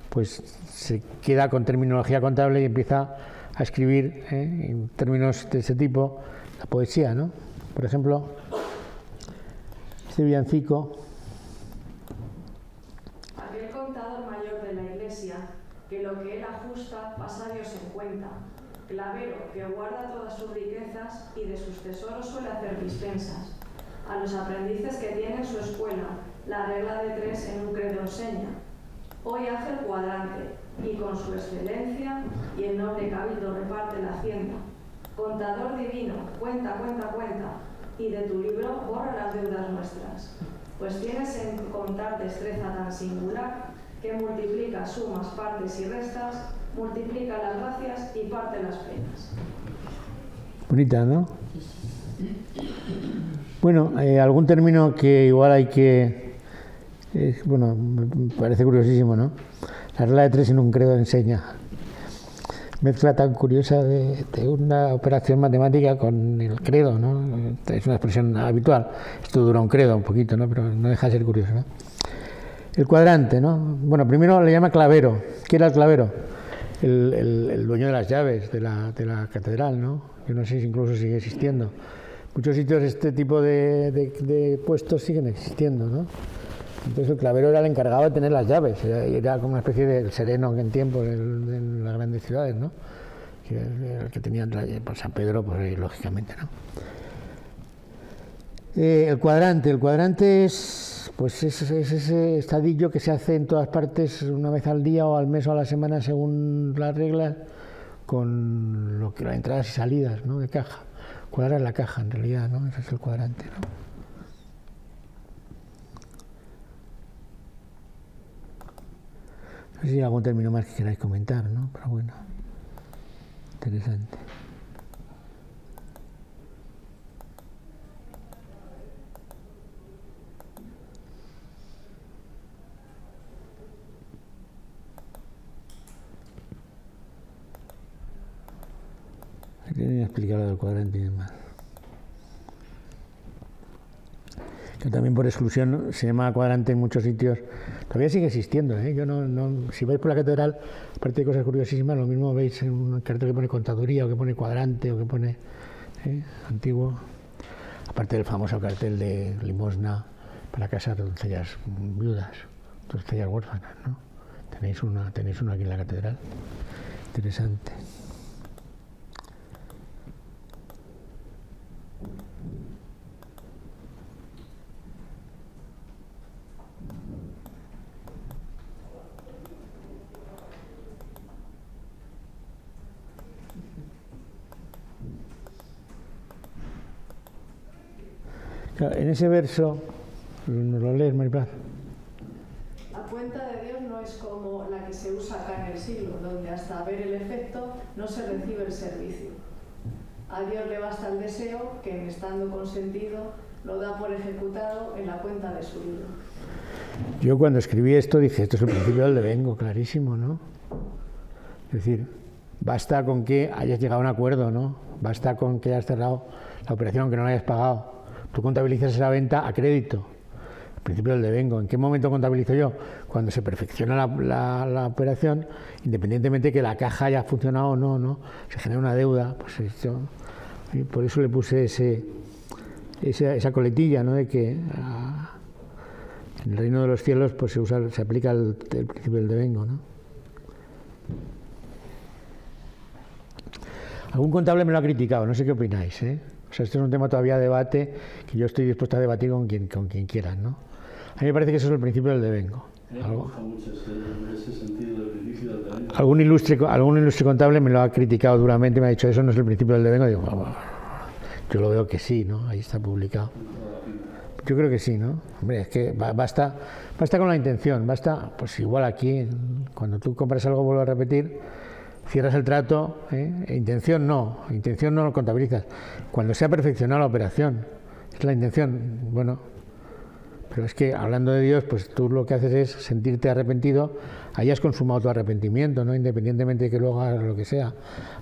pues se queda con terminología contable y empieza a escribir en términos de ese tipo la poesía, ¿no? Por ejemplo, este villancico. Aquel contador mayor de la iglesia, que lo que él ajusta pasa Dios en cuenta, clavero que guarda todas sus riquezas y de sus tesoros suele hacer dispensas. A los aprendices que tienen su escuela, la regla de 3 en un credo enseña. Hoy hace el cuadrante, y con su excelencia y el noble cabildo reparte la hacienda. Contador divino, cuenta, cuenta, cuenta, y de tu libro borra las deudas nuestras. Pues tienes en contar destreza tan singular, que multiplica sumas, partes y restas, multiplica las gracias y parte las penas. Bonita, ¿no? Bueno, algún término que igual hay que... bueno, me parece curiosísimo, ¿no? La regla de 3 en un credo enseña. Mezcla tan curiosa de una operación matemática con el credo, ¿no? Es una expresión habitual. Esto dura un credo un poquito, ¿no? Pero no deja de ser curioso, ¿no? El cuadrante, ¿no? Bueno, primero le llama clavero. ¿Quién era el clavero? El dueño de las llaves de la catedral, ¿no? Yo no sé si incluso sigue existiendo. Muchos sitios este tipo de puestos siguen existiendo, ¿no? Entonces el clavero era el encargado de tener las llaves, era como una especie de sereno en tiempos de las grandes ciudades, ¿no? El que tenía pues, San Pedro, pues lógicamente, ¿no? El cuadrante es, pues es ese estadillo que se hace en todas partes una vez al día o al mes o a la semana según las reglas, con lo que las entradas y salidas, ¿no? De caja. Cuadrar la caja en realidad, ¿no? Ese es el cuadrante, ¿no? No sé si hay algún término más que queráis comentar, ¿no? Pero bueno, interesante. Tienen que explicar lo del cuadrante y demás. Que también por exclusión se llama cuadrante en muchos sitios. Todavía sigue existiendo, ¿eh? Yo si vais por la catedral, aparte de cosas curiosísimas, lo mismo veis en un cartel que pone contaduría o que pone cuadrante o que pone antiguo. Aparte del famoso cartel de limosna para casar doncellas viudas, doncellas huérfanas, ¿no? Tenéis uno aquí en la catedral. Interesante. En ese verso, ¿nos lo lees, Maripaz? La cuenta de Dios no es como la que se usa acá en el siglo, donde hasta ver el efecto no se recibe el servicio. A Dios le basta el deseo, que estando consentido lo da por ejecutado en la cuenta de su libro. Yo cuando escribí esto dije, esto es el principio del devengo, clarísimo, ¿no? Es decir, basta con que hayas llegado a un acuerdo, ¿no? Basta con que hayas cerrado la operación aunque no la hayas pagado. Tú contabilizas esa venta a crédito. El principio del devengo. ¿En qué momento contabilizo yo? Cuando se perfecciona la operación, independientemente de que la caja haya funcionado o no, ¿no? Se genera una deuda. Pues esto, y por eso le puse esa coletilla, ¿no? De que en el reino de los cielos pues se aplica el principio del devengo, ¿no? Algún contable me lo ha criticado, no sé qué opináis, ¿eh? O sea, este es un tema todavía de debate que yo estoy dispuesto a debatir con quien quieran, ¿no? A mí me parece que eso es el principio del devengo. Algún ilustre contable me lo ha criticado duramente, me ha dicho, eso no es el principio del devengo. Digo, yo lo veo que sí, ¿no? Ahí está publicado. Yo creo que sí, ¿no? Hombre, es que basta con la intención, basta, pues igual aquí, cuando tú compras algo, vuelvo a repetir, cierras el trato, intención no lo contabilizas. Cuando se ha perfeccionado la operación, es la intención, bueno, pero es que hablando de Dios, pues tú lo que haces es sentirte arrepentido, ahí has consumado tu arrepentimiento, ¿no? Independientemente de que luego hagas lo que sea.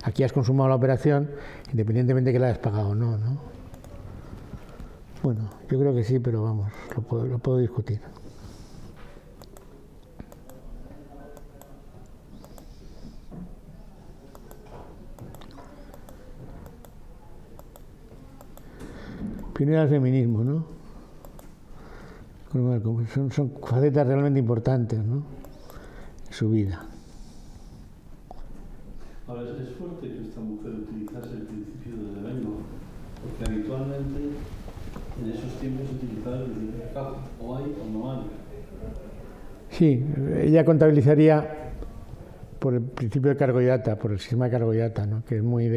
Aquí has consumado la operación, independientemente de que la hayas pagado o no, ¿no? Bueno, yo creo que sí, pero vamos, lo puedo discutir. Pionera del feminismo, ¿no? Son facetas realmente importantes, ¿no? En su vida. Ahora, es fuerte que esta mujer utilizase el principio del devengo, porque habitualmente en esos tiempos se utilizaba el principio de caja, o hay o no hay. Sí, ella contabilizaría por el principio de cargo y data, por el sistema de cargo y data, ¿no? Que es muy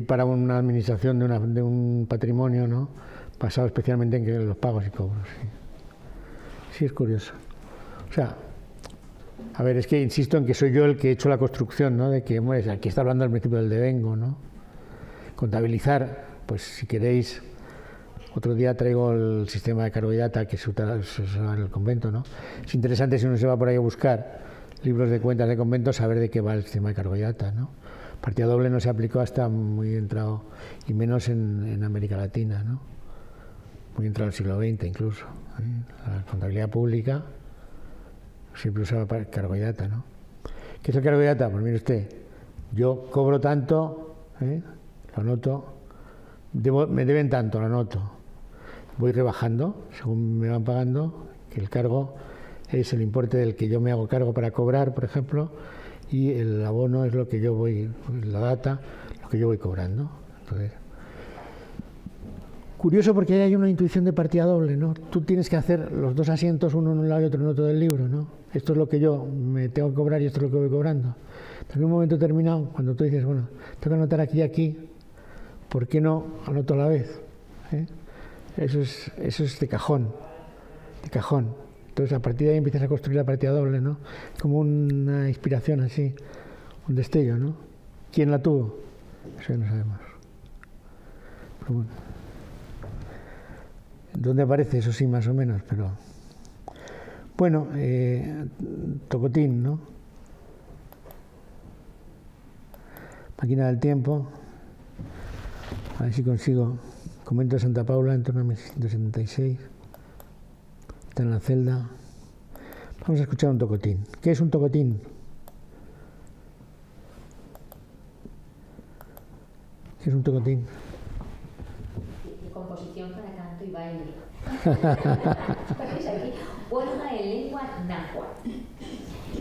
para una administración de un patrimonio, ¿no? Basado especialmente en los pagos y cobros. Sí, es curioso. O sea, a ver, es que insisto en que soy yo el que he hecho la construcción, ¿no? De que, bueno, aquí está hablando del principio del devengo, ¿no? Contabilizar, pues si queréis, otro día traigo el sistema de cargo y data que se usa en el convento, ¿no? Es interesante si uno se va por ahí a buscar libros de cuentas de convento, saber de qué va el sistema de cargo y data, ¿no? Partida doble no se aplicó hasta muy entrado, y menos en América Latina, ¿no? Muy entrado el siglo XX incluso. La contabilidad pública siempre usaba para cargo y data, ¿no? ¿Qué es el cargo y data? Pues mire usted, yo cobro tanto, lo anoto, me deben tanto, lo anoto. Voy rebajando según me van pagando que el cargo es el importe del que yo me hago cargo para cobrar, por ejemplo, y el abono es lo que yo voy, la data, lo que yo voy cobrando. Entonces, curioso porque ahí hay una intuición de partida doble, ¿no? Tú tienes que hacer los dos asientos, uno en un lado y otro en otro del libro, ¿no? Esto es lo que yo me tengo que cobrar y esto es lo que voy cobrando. Pero en un momento determinado, cuando tú dices, bueno, tengo que anotar aquí y aquí, ¿por qué no anoto a la vez? Eso es de cajón, de cajón. Entonces a partir de ahí empiezas a construir la partida doble, ¿no? Como una inspiración así, un destello, ¿no? ¿Quién la tuvo? Eso ya no sabemos. Pero bueno. ¿Dónde aparece? Eso sí, más o menos, pero... Bueno, Tocotín, ¿no? Máquina del tiempo. A ver si consigo. Convento de Santa Paula, en torno a 1676. Está en la celda. Vamos a escuchar un tocotín. ¿Qué es un tocotín? ¿Qué es un tocotín? Composición para canto y baile. Aquí, poema en lengua náhuatl.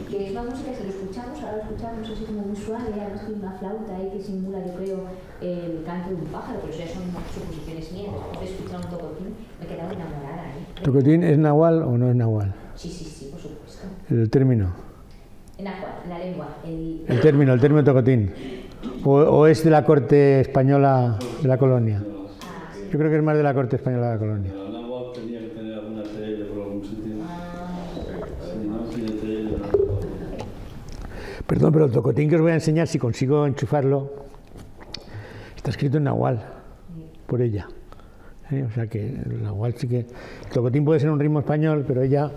Que es una música, si lo escuchamos, ahora lo escuchamos así como muy suave, además tiene una flauta ahí que simula, yo creo, el canto de un pájaro, pero eso ya son suposiciones mías. Después de escuchar un tocotín, me he quedado enamorada, ¿eh? ¿Tocotín es nahual o no es nahual? Sí, por supuesto. El término. En náhuatl, la lengua. El término tocotín. ¿O es de la corte española de la colonia? Yo creo que es más de la corte española de la colonia. La náhuatl tenía que tener alguna TL por algún sitio. Si no tiene TL, no. Perdón, pero el tocotín que os voy a enseñar, si consigo enchufarlo, está escrito en nahual, por ella. O sea que el nahual sí que... El tocotín puede ser un ritmo español, pero ella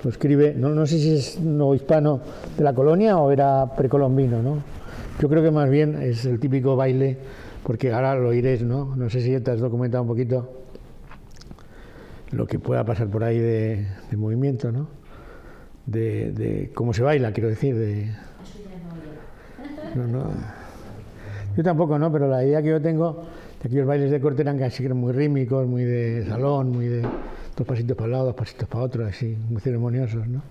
lo escribe, no sé si es novohispano de la colonia o era precolombino, ¿no? Yo creo que más bien es el típico baile, porque ahora lo oiréis, ¿no? No sé si te has documentado un poquito lo que pueda pasar por ahí de movimiento, ¿no? De cómo se baila, quiero decir, No. Yo tampoco, ¿no? Pero la idea que yo tengo de aquellos bailes de corte eran casi muy rítmicos, muy de salón, muy de 2 pasitos para un lado, 2 pasitos para otro, así, muy ceremoniosos, ¿no?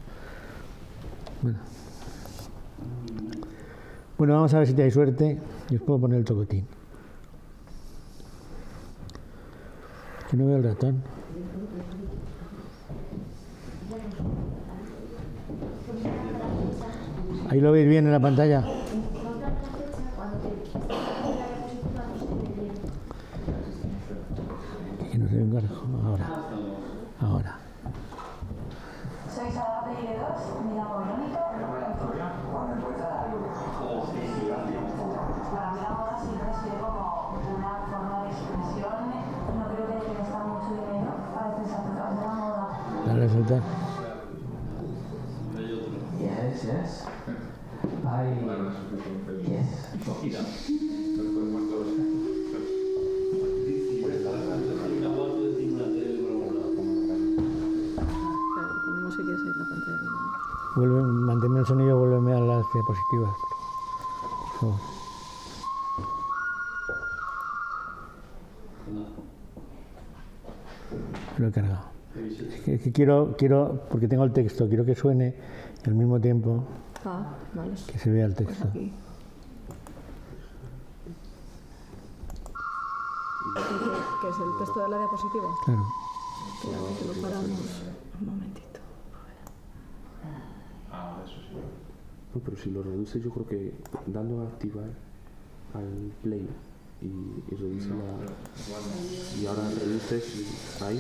Bueno, vamos a ver si te hay suerte y os puedo poner el tocotín. Que no veo el ratón. ¿Ahí lo veis bien en la pantalla? Que no se ve un carajo. Ahora. Soy Sara Pelleros, me llamo Verónica. Para mí la moda siempre ha sido como una forma de expresión. No creo que haya que gastar mucho dinero para expresar de la moda. Dale a soltar. Yes. Manténme el sonido, vuélveme a las diapositivas. Por favor. Lo he cargado. Es que quiero, porque tengo el texto, quiero que suene y al mismo tiempo Vale. que se vea el texto. Pues ¿qué es el texto de la diapositiva? Claro. Que lo paramos un momentito. No, pero si lo reduces, yo creo que dando a activar al play y reduce la... Y ahora reduces ahí.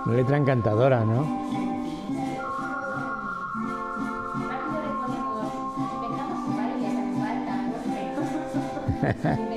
Una letra encantadora, ¿no? Rápido le ponemos, inventamos un baile, hace falta, ¿no?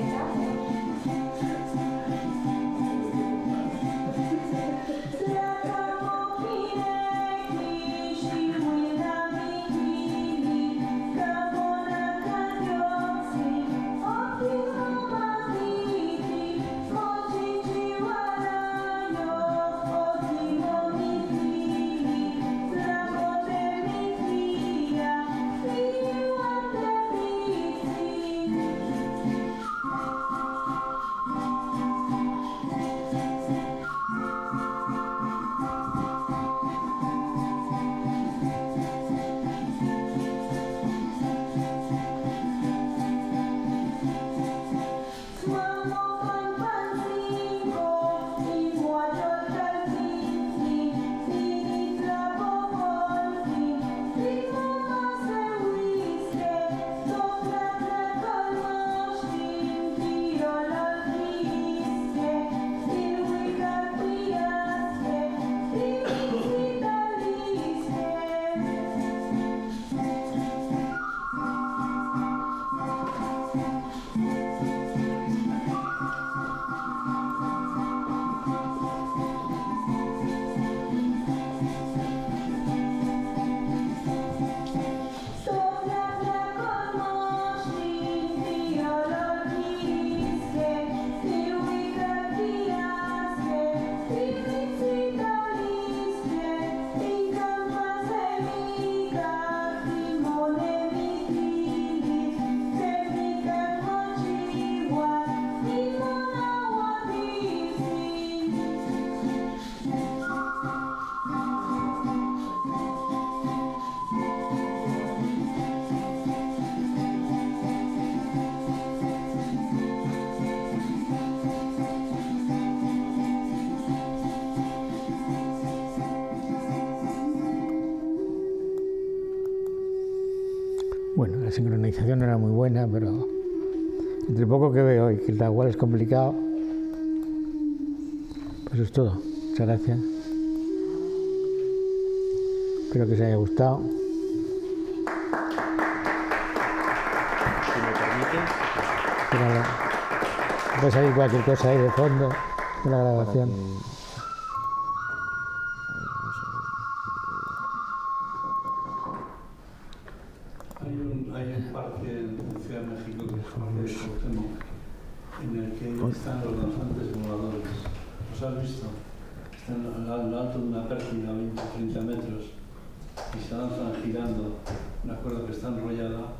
Bueno, la sincronización no era muy buena, pero entre poco que veo y que el igual es complicado, pues eso es todo. Muchas gracias. Espero que os haya gustado. Si me permite, Puede salir cualquier cosa ahí de fondo de la grabación. Hay un parque en Ciudad de México que es el Parque de Cuauhtémoc, en el que están los danzantes voladores. ¿Los has visto? Están en lo alto de una pértiga, 20 o 30 metros, y se danzan girando una cuerda que está enrollada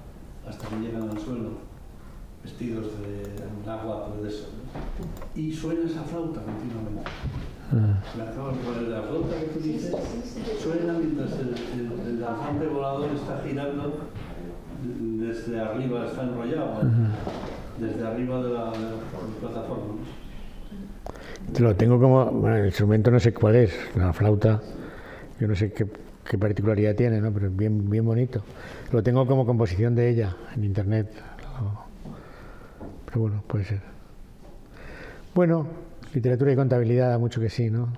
hasta que llegan al suelo, vestidos de agua, pero de eso, ¿no? Y suena esa flauta continuamente. Me acabo de poner la flauta que tú dices, suena mientras el danzante volador está girando desde arriba, está enrollado, desde arriba de la plataforma. Lo tengo como, bueno, el instrumento no sé cuál es, la flauta, yo no sé qué particularidad tiene, ¿no? Pero es bien, bien bonito. Lo tengo como composición de ella en internet, pero bueno, puede ser. Bueno, literatura y contabilidad da mucho que sí, ¿no?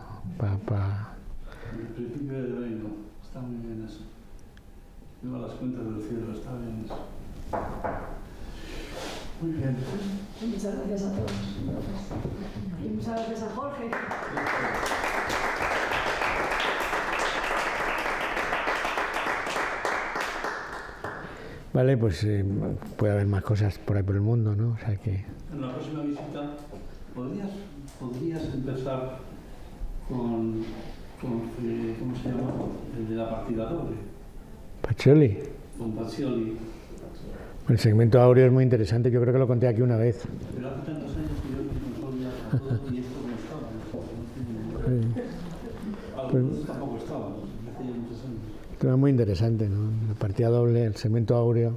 El principio del reino, está muy bien eso. Viva las cuentas del cielo, está bien eso. Muy bien. Muchas gracias a todos. Y muchas gracias a Jorge. Vale, pues puede haber más cosas por ahí por el mundo, ¿no? O sea que... En la próxima visita, ¿podrías empezar con ¿cómo se llama? El de la partida doble. Pacioli. Con Pacioli. El segmento áureo es muy interesante, yo creo que lo conté aquí una vez. Pero hace tantos años que yo no solía todo y esto no estaba. Algunos tampoco estaban, hace ya muchos años. Tema muy interesante, ¿no? La partida doble, el segmento áureo.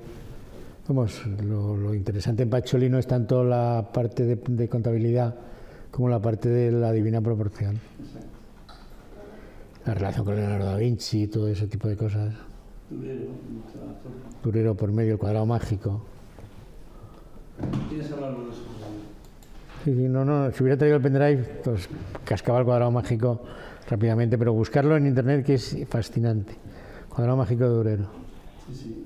Vamos, lo interesante en Pacioli no es tanto la parte de contabilidad como la parte de la divina proporción. La relación con Leonardo da Vinci, todo ese tipo de cosas. Durero por medio, el cuadrado mágico. ¿Quieres hablar de eso? Sí, no, si hubiera traído el pendrive, pues cascaba el cuadrado mágico rápidamente, pero buscarlo en internet, que es fascinante. Cuadrado mágico de Durero. Sí, sí.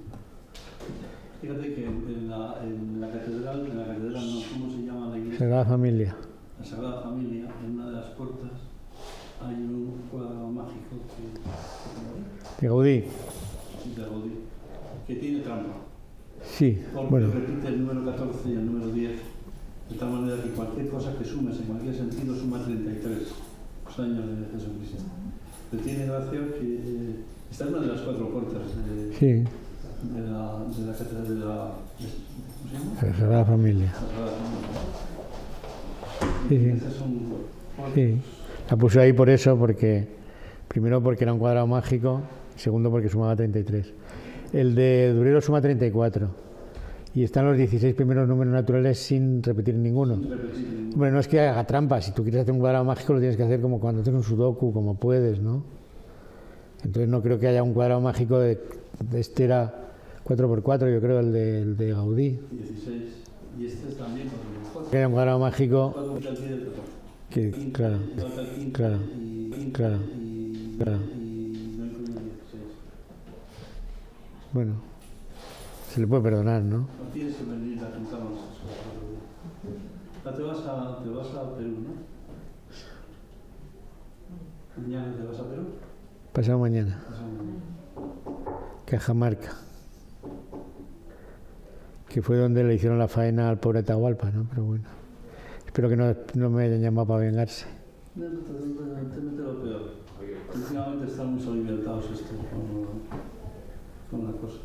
Fíjate que en la catedral no, ¿cómo se llama la iglesia? Sagrada Familia. La Sagrada Familia, en una de las puertas hay un cuadrado mágico De Gaudí. que tiene trampa. Sí, Porque bueno. repite el número 14 y el número 10, de tal manera que cualquier cosa que sumes en cualquier sentido suma 33 años de Jesucristo. Pero tiene gracia que está en una de las 4 puertas Sí, de la catedral de la... ¿Cómo se llama? la Sagrada Familia. La Sagrada Familia. Sí, sí. Esas son... Sí, la puse ahí por eso, porque primero porque era un cuadrado mágico, segundo porque sumaba 33. El de Durero suma 34 y están los 16 primeros números naturales sin repetir ninguno. Hombre, no es que haga trampa, si tú quieres hacer un cuadrado mágico lo tienes que hacer como cuando haces un sudoku, como puedes, ¿no? Entonces no creo que haya un cuadrado mágico de este era 4x4, yo creo, el de Gaudí. 16. Y este es también 4x4. Que era un cuadrado mágico 4 al pie del otro. que, claro, claro, claro, claro. Y no incluye 16. Bueno, se le puede perdonar, ¿no? No tienes que venir a contarnos eso. Te vas a Perú, ¿no? ¿Mañana te vas a Perú? Pasado mañana, Pasado mañana. Cajamarca, que fue donde le hicieron la faena al pobre Atahualpa, ¿no? Pero bueno, espero que no me hayan llamado para vengarse. No, te mete lo peor. Últimamente están muy soliviantados estos con la cosa.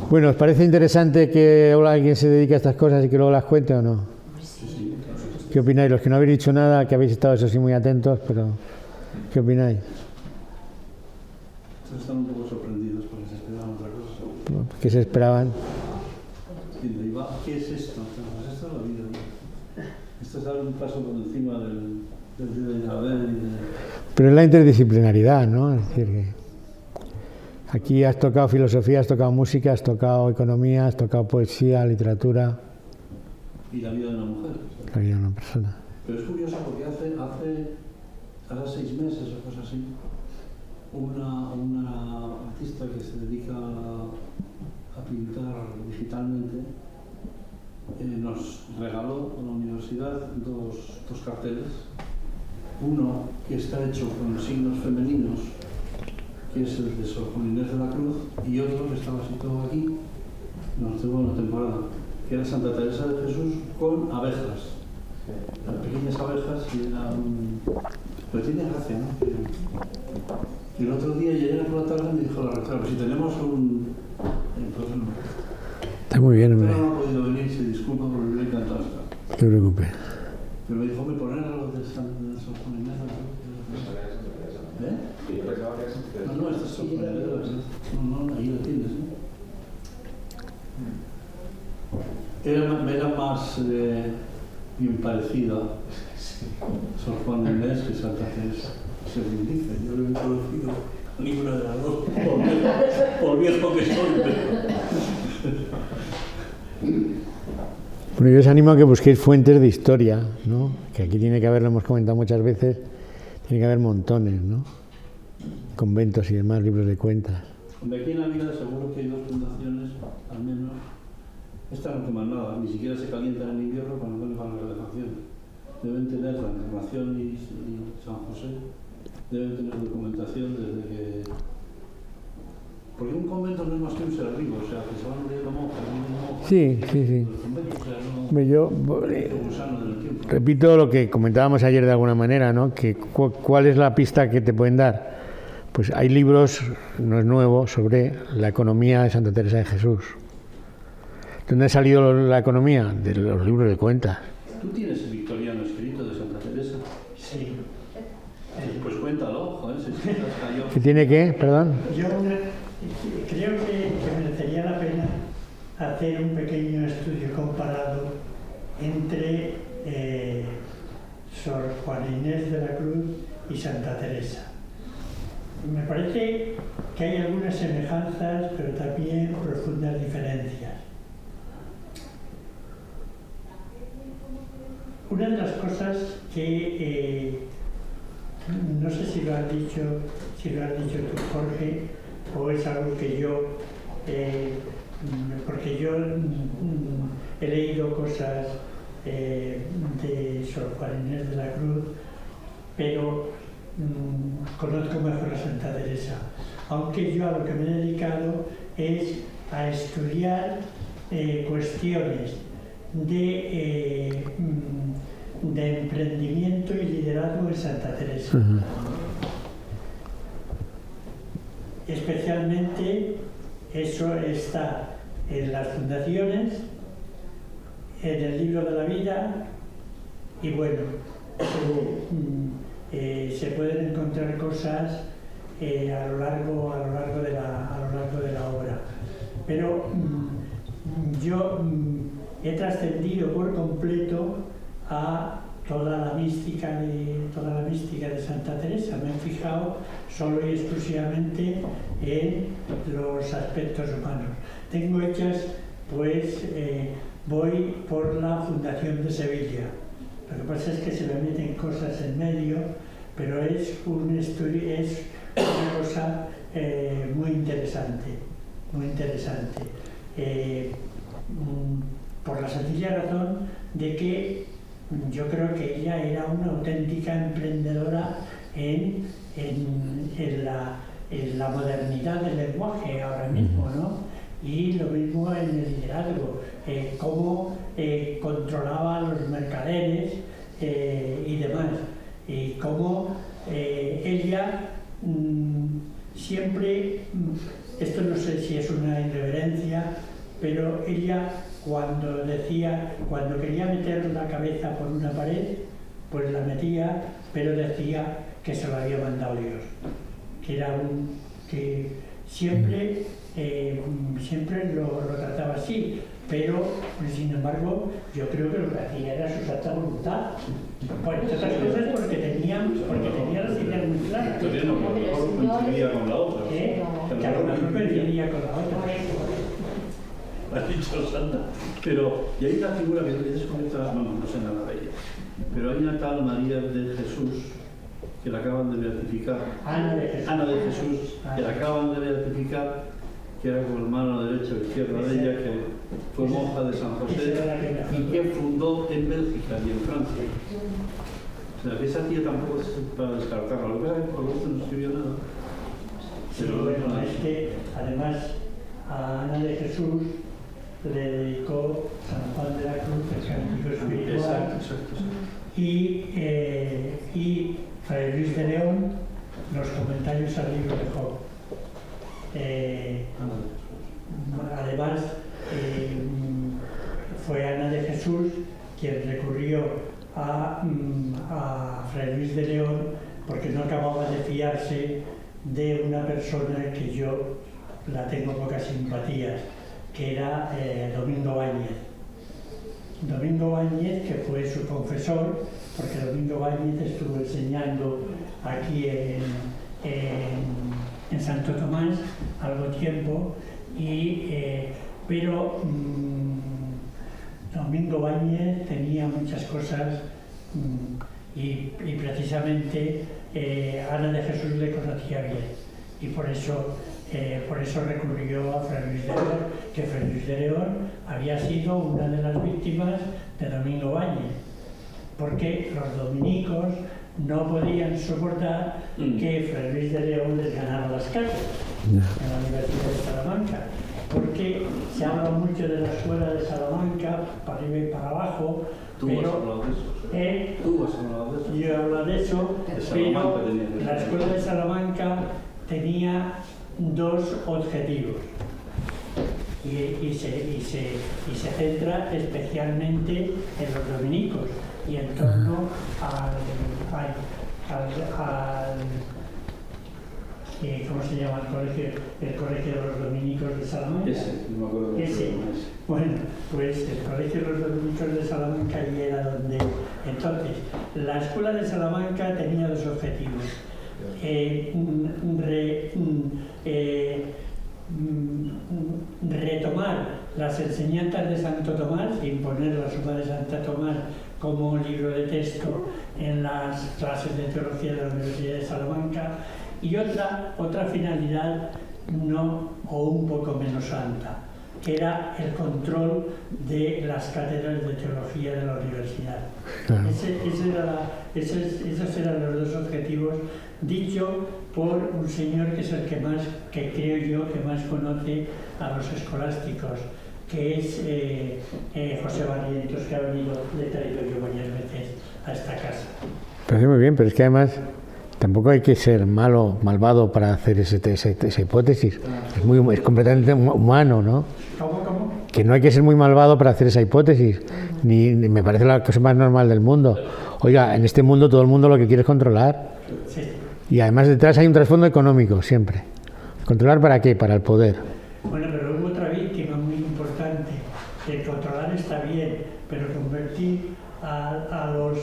Bueno, ¿os parece interesante que alguien se dedique a estas cosas y que luego las cuente o no? Sí, sí, claro. ¿Qué opináis? Los que no habéis dicho nada, que habéis estado eso sí muy atentos, pero ¿qué opináis? Estos están un poco sorprendidos porque se esperaban otra cosa. ¿Qué se esperaban? ¿Qué es esto? Pues esto es la vida. Esto es dar un paso por encima del de Isabel y de... Pero es la interdisciplinaridad, ¿no? Es decir, que aquí has tocado filosofía, has tocado música, has tocado economía, has tocado poesía, literatura. Y la vida de una mujer. La vida de una persona. Pero es curioso porque hace 6 meses o cosas así, una artista que se dedica a pintar digitalmente nos regaló a la universidad dos carteles. Uno que está hecho con signos femeninos, que es el de Sor Juana Inés de la Cruz, y otro que estaba situado aquí, nos tuvo una temporada, que era Santa Teresa de Jesús con abejas. Eran pequeñas abejas y eran... Pero tiene gracia, ¿no? Y el otro día llegué por la tarde y me dijo la rectora, pues si tenemos un... Pues no. Está muy bien, hombre. No ha podido venir y se disculpa por el bien cantado. No te preocupes. Pero me dijo, me poner algo de Sor Juana Inés de la Cruz. ¿Eh? No, esta es Sor Juana Inés de la Cruz. No, ahí la tienes, ¿no? Era más bien parecida Sor Juana Inés que Santa Teresa. Según dice, yo no he conocido a ninguna de las dos, por viejo que soy, Bueno, yo os animo a que busquéis fuentes de historia, ¿no? Que aquí tiene que haber, lo hemos comentado muchas veces, tiene que haber montones, ¿no? Conventos y demás, libros de cuentas. De aquí en la vida seguro que hay 2 fundaciones, al menos. Estas no toman nada, ni siquiera se calientan en invierno cuando van a la calefacción. Deben tener la Encarnación y San José, deben tener documentación desde que... Porque un convento no es más que un ser vivo, o sea, que se van muriendo monjas, Sí, sí, sí. Los conventos, o sea, no... Hombre, yo gusano del tiempo. repito lo que comentábamos ayer de alguna manera, ¿no? Que ¿cuál es la pista que te pueden dar? Pues hay libros, no es nuevo, sobre la economía de Santa Teresa de Jesús. ¿Dónde ha salido la economía? De los libros de cuentas. ¿Tú tienes el victoriano escrito de Santa Teresa? Sí. Pues cuéntalo, joder, si nos cayó. ¿Qué tiene qué? Perdón. Yo creo que merecería la pena hacer un pequeño estudio comparado entre Sor Juana Inés de la Cruz y Santa Teresa. Me parece que hay algunas semejanzas, pero también profundas diferencias. Una de las cosas que lo has dicho tú, Jorge, o es algo que yo, porque yo he leído cosas de Sor Juana Inés de la Cruz, pero conozco mejor a Santa Teresa, aunque yo a lo que me he dedicado es a estudiar cuestiones de emprendimiento y liderazgo en Santa Teresa. Especialmente eso está en las fundaciones, en el libro de la vida, y bueno, se pueden encontrar cosas a lo largo de la obra. Pero yo he trascendido por completo a toda la mística de Santa Teresa. Me he fijado solo y exclusivamente en los aspectos humanos. Tengo hechas, pues, voy por la Fundación de Sevilla. Lo que pasa es que se me meten cosas en medio, pero es una cosa muy interesante, por la sencilla razón de que yo creo que ella era una auténtica emprendedora en la modernidad del lenguaje ahora mismo, ¿no? Y lo mismo en el liderazgo, cómo controlaba a los mercaderes y demás, y cómo ella siempre, esto no sé si es una irreverencia, pero ella cuando quería meter la cabeza por una pared, pues la metía, pero decía que se lo había mandado Dios, que siempre lo trataba así, pero sin embargo yo creo que lo que hacía era su santa voluntad. Pues otras cosas porque tenía las ideas muy claras. Que a lo mejor coincidía con la otra. Que a lo mejor coincidía con la otra. Has dicho santa. Pero, y hay una figura que es conectada, no sé nada de ella, pero hay una tal María de Jesús que la acaban de beatificar. Ana de Jesús. Que la acaban de beatificar, que era como hermano derecha o izquierda de ella, que fue monja de San José y que fundó en Bélgica y en Francia. O sea, que esa tía tampoco es para descartarla. Lo que pasa es que por lo menos no escribió nada. Pero bueno, es que además a Ana de Jesús le dedicó San Juan de la Cruz, el cántico espiritual, exacto. Y Fray Luis de León, los comentarios al libro de Job. Además, fue Ana de Jesús quien recurrió a Fray Luis de León porque no acababa de fiarse de una persona que yo la tengo pocas simpatías, que era Domingo Báñez. Domingo Báñez, que fue su confesor, porque Domingo Báñez estuvo enseñando aquí en Santo Tomás algo tiempo, pero Domingo Báñez tenía muchas cosas y precisamente Ana de Jesús le conocía bien y por eso recurrió a Fray Luis de León, que Fray Luis de León había sido una de las víctimas de Domingo Báñez, porque los dominicos no podían soportar que Fray Luis de León les ganara las clases en la Universidad de Salamanca, porque se habla mucho de la escuela de Salamanca, para arriba y para abajo. ¿Tú has hablado de eso? ¿Tú has hablado de eso? Yo he hablado de eso, pero la escuela de Salamanca tenía dos objetivos y se centra especialmente en los dominicos y en torno ¿cómo se llama el colegio de los dominicos de Salamanca? No me acuerdo de ese. Bueno, pues el colegio de los dominicos de Salamanca y era donde. Entonces, la escuela de Salamanca tenía dos objetivos. Retomar las enseñanzas de Santo Tomás, imponer la suma de Santo Tomás como un libro de texto en las clases de teología de la Universidad de Salamanca, y otra finalidad no o un poco menos santa, que era el control de las cátedras de teología de la universidad. Claro. Esos eran los dos objetivos, dicho por un señor que es el que creo yo que más conoce a los escolásticos, que es José Barrientos, que ha venido de territorio varias veces a esta casa. Parece muy bien, pero es que además tampoco hay que ser malvado para hacer esa hipótesis. Es completamente humano, ¿no? ¿Cómo? Que no hay que ser muy malvado para hacer esa hipótesis. Ni me parece la cosa más normal del mundo. Oiga, en este mundo todo el mundo lo que quiere es controlar. Sí. Y además detrás hay un trasfondo económico, siempre. ¿Controlar para qué? Para el poder. Bueno, pero hubo otra víctima muy importante. El controlar está bien, pero convertir a los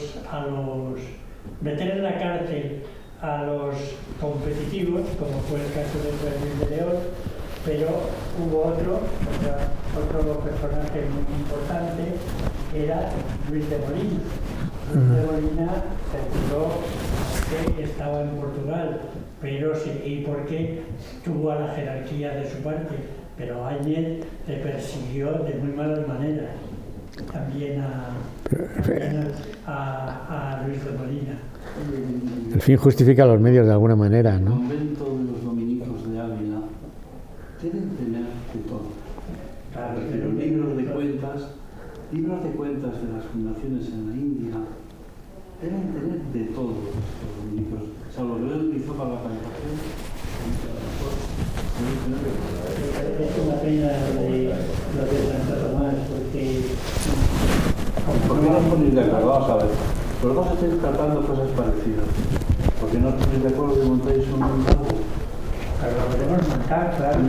meter en la cárcel a los competitivos, como fue el caso de Fermín de León, pero hubo otro personaje muy importante, que era Luis de Molina. Luis de Molina se enteró que estaba en Portugal, pero sí, y porque tuvo a la jerarquía de su parte, pero Áñez le persiguió de muy malas maneras, también a Luis de Molina. El fin justifica los medios de alguna manera, ¿no? El convento de los dominicos de Ávila deben tener de todo. Claro, Pero libros de cuentas de las fundaciones en la India deben tener de todo los dominicos. Salvo que él hizo para la calefacción. Es una pena lo de Santo Tomás, porque no os ponéis de acuerdo, vamos a ver. Los dos estáis tratando cosas parecidas. ¿Por qué no os ponéis de acuerdo y montáis un algo? pero lo podemos montar, claro.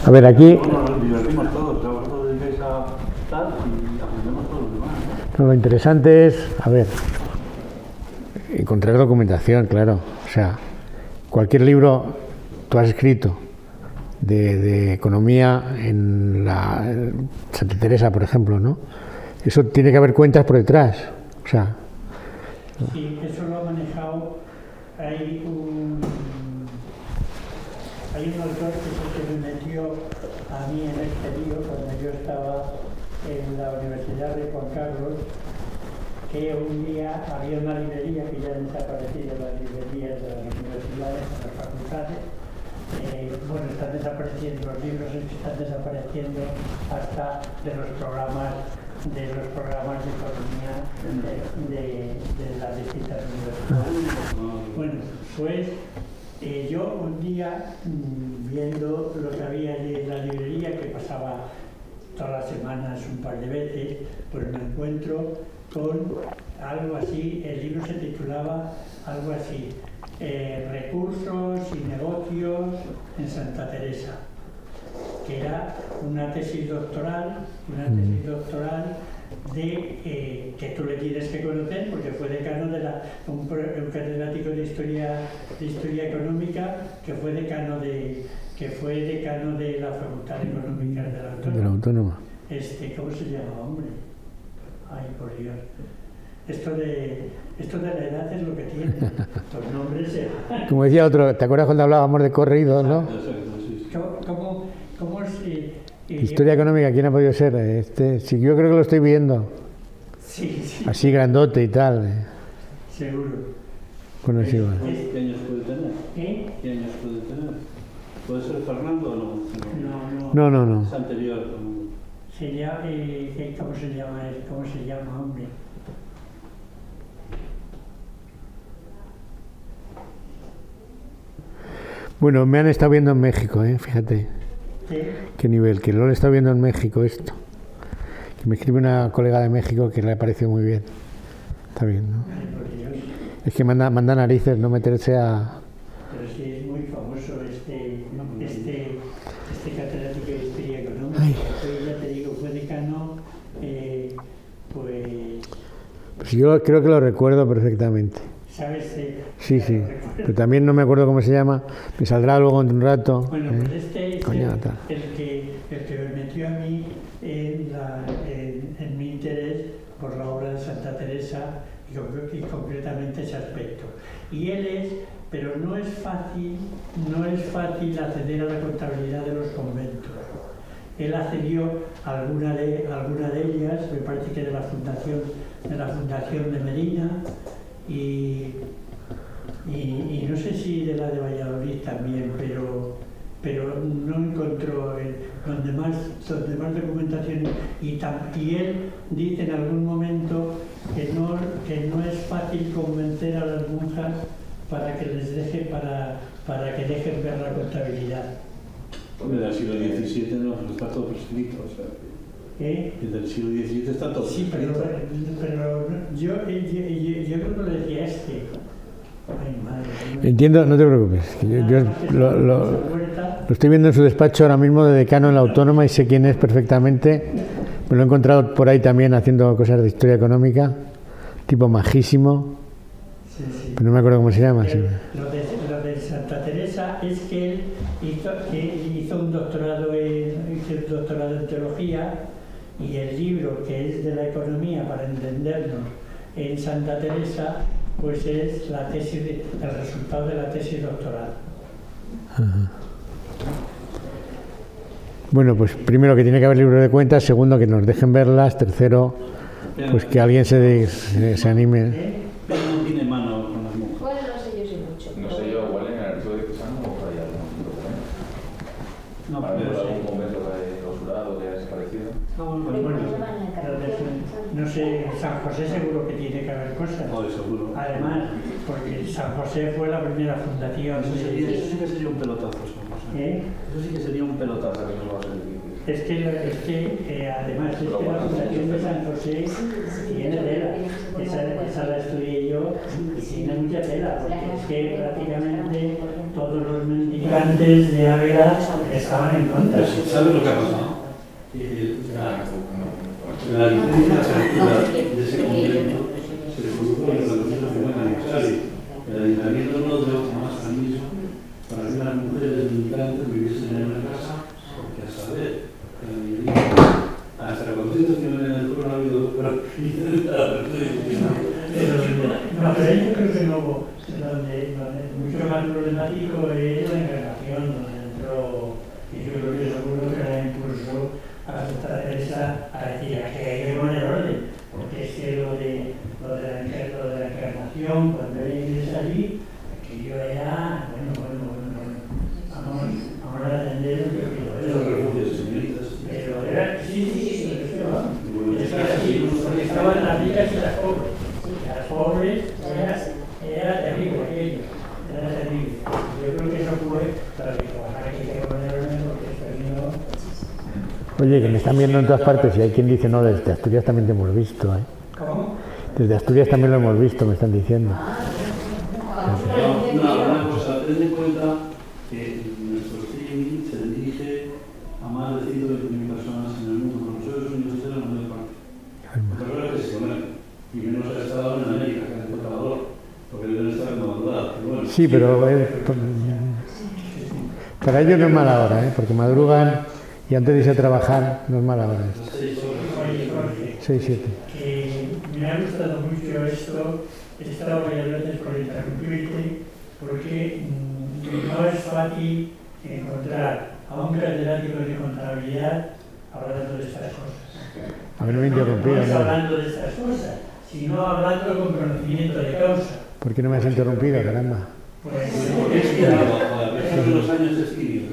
A ver, aquí Bueno, nos divertimos todos, vosotros dedicáis a tal y aprendemos todos los demás, ¿no? lo interesante es, a ver, encontrar documentación, claro. O sea, cualquier libro tú has escrito de economía en la Santa Teresa, por ejemplo, ¿no? Eso tiene que haber cuentas por detrás. O sea, Sí, eso lo ha manejado. Hay un autor que es el que me metió a mí en este lío cuando yo estaba en la Universidad de Juan Carlos, que un día había una librería que ya han desaparecido, las librerías de las universidades, de las facultades. Bueno, están desapareciendo los libros, están desapareciendo hasta de los programas de economía de las distintas universidades. Bueno, pues yo un día, viendo lo que había allí en la librería, que pasaba todas las semanas un par de veces, pues me encuentro con algo así. El libro se titulaba algo así: Recursos y negocios en Santa Teresa, que era una tesis doctoral de que tú le tienes que conocer porque fue decano de un catedrático de historia económica que fue decano de la Facultad Económica de la Autónoma. ¿Cómo se llama, hombre? Ay, por Dios. Esto de la edad es lo que tiene. Los nombres se... como decía otro, ¿te acuerdas cuando hablábamos de corridos, no? ¿Cómo se...? Historia económica, ¿quién ha podido ser? Sí, yo creo que lo estoy viendo. Sí. Así grandote y tal. Seguro. Bueno, sí, bueno. ¿Qué años puede tener? ¿Qué años puede tener? ¿Puede ser Fernando o no? No. Es anterior. ¿Cómo se llama, hombre? Bueno, me han estado viendo en México, fíjate. ¿Sí? Qué nivel, que lo he estado viendo en México esto. Que me escribe una colega de México que le ha parecido muy bien. Está bien, ¿no? Ay, por Dios. Es que manda narices no meterse a... Pero sí es muy famoso este catedrático de historia económica. Ya te digo, fue decano, Pues yo creo que lo recuerdo perfectamente. ¿Sabes? Sí. Pero también no me acuerdo cómo se llama. Me saldrá luego en un rato. Bueno, pues este es Coño, tal. el que que me metió a mí en mi interés por la obra de Santa Teresa y concretamente ese aspecto. Y él pero no es fácil acceder a la contabilidad de los conventos. Él accedió a alguna de ellas, me parece que de la Fundación de Medina y no sé si de la de Valladolid también, pero no encontró donde más documentación y él dice en algún momento que no es fácil convencer a las monjas para que les deje para que dejen ver la contabilidad. Del siglo XVII no está todo prescrito, o sea, el del siglo XVII está todo sí, prescrito. pero yo creo que lo decía Ay, madre. Entiendo, no te preocupes. Yo lo estoy viendo en su despacho ahora mismo de decano en la Autónoma y sé quién es perfectamente. Me lo he encontrado por ahí también haciendo cosas de historia económica, tipo majísimo. Sí. Pero no me acuerdo cómo se llama. Sí. Lo de Santa Teresa es que él hizo un doctorado en teología y el libro que es de la economía para entendernos en Santa Teresa pues es el resultado de la tesis doctoral. Ajá. Bueno, pues primero que tiene que haber libro de cuentas, segundo que nos dejen verlas, tercero pues que alguien se anime. Pero no tiene mano con las monjas. Bueno, no sé yo si mucho. No sé yo, igual en el archivo de Cusano o por ahí algún documento. No, A lo mejor pero algún convento que haya clausurado, que haya desaparecido. No sé, San José seguro que tiene que haber cosas. seguro. Además, porque San José fue la primera fundación. Eso sí que sería un pelotazo, Eso sí que sería un pelotazo que nos va a ser difícil. Además la fundación de San José tiene tela. Esa la estudié yo y tiene mucha tela, porque es que prácticamente todos los mendicantes de Ávila estaban en contra. ¿Sabes lo que ha pasado? La licencia de apertura de ese convento se le produjo en el 250 aniversario. El ayuntamiento no dio más permiso para que las mujeres militantes viviesen en una casa, porque a saber, hasta la constitución en el pueblo no ha habido Pero yo creo que no hubo, donde mucho más problemático es la encarnación, donde entró, y yo creo que seguro que la impulsó a Santa Teresa a decir que hay que poner orden, porque es que lo de la encarnación, cuando ella ingresa allí, que yo era, vamos a atender lo que los refugios de señoritas. pero era, sí, porque estaban las ricas y las pobres. Las pobres era terrible aquello, era terrible. Yo creo que eso fue para que hay que ponerlo porque esto no. Oye, que me están viendo en todas partes y hay quien dice, no, desde Asturias también te hemos visto. ¿Cómo? Desde Asturias también lo hemos visto, me están diciendo. Una cosa, ten en cuenta que nuestro streaming se dirige a más de 120.000 personas en el mundo. Con nosotros unidos de la mayor parte. Otra cosa que se conecta. Y menos ha estado en América, que es el portador, porque deben estar en madrugada. Bueno, Sí, pero para ellos no es mala hora, porque madrugan y antes de irse a trabajar no es mala hora. 6, 7. Me ha gustado mucho esto, he estado varias veces por interrumpirte, porque no es fácil encontrar a un catedrático de contabilidad hablando de estas cosas. A ver, no me he interrumpido, No es ¿no? hablando de estas cosas, sino hablando con conocimiento de causa. ¿Por qué no me has interrumpido, caramba? Pues, de los años escribidos.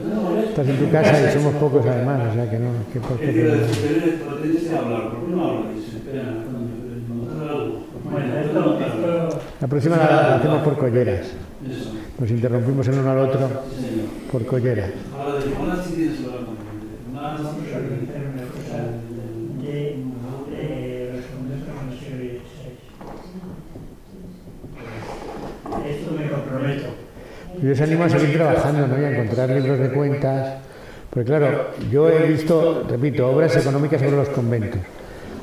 Estás en tu casa y somos pocos además, o sea que no, que por qué Pero te... tienes que hablar, ¿por qué no hablas? Espera, algo. bueno, esto La próxima la hacemos por colleras. Eso. Nos interrumpimos el uno al otro Sí, señor. por colleras. Ahora, de Nicolás sí tienes que hablar con él. vamos a organizar una cosa de los conventos del siglo XVI. Esto me comprometo. Yo os animo a seguir trabajando, ¿no? Y a encontrar libros de cuentas. Porque claro, yo he visto, repito, obras económicas sobre los conventos.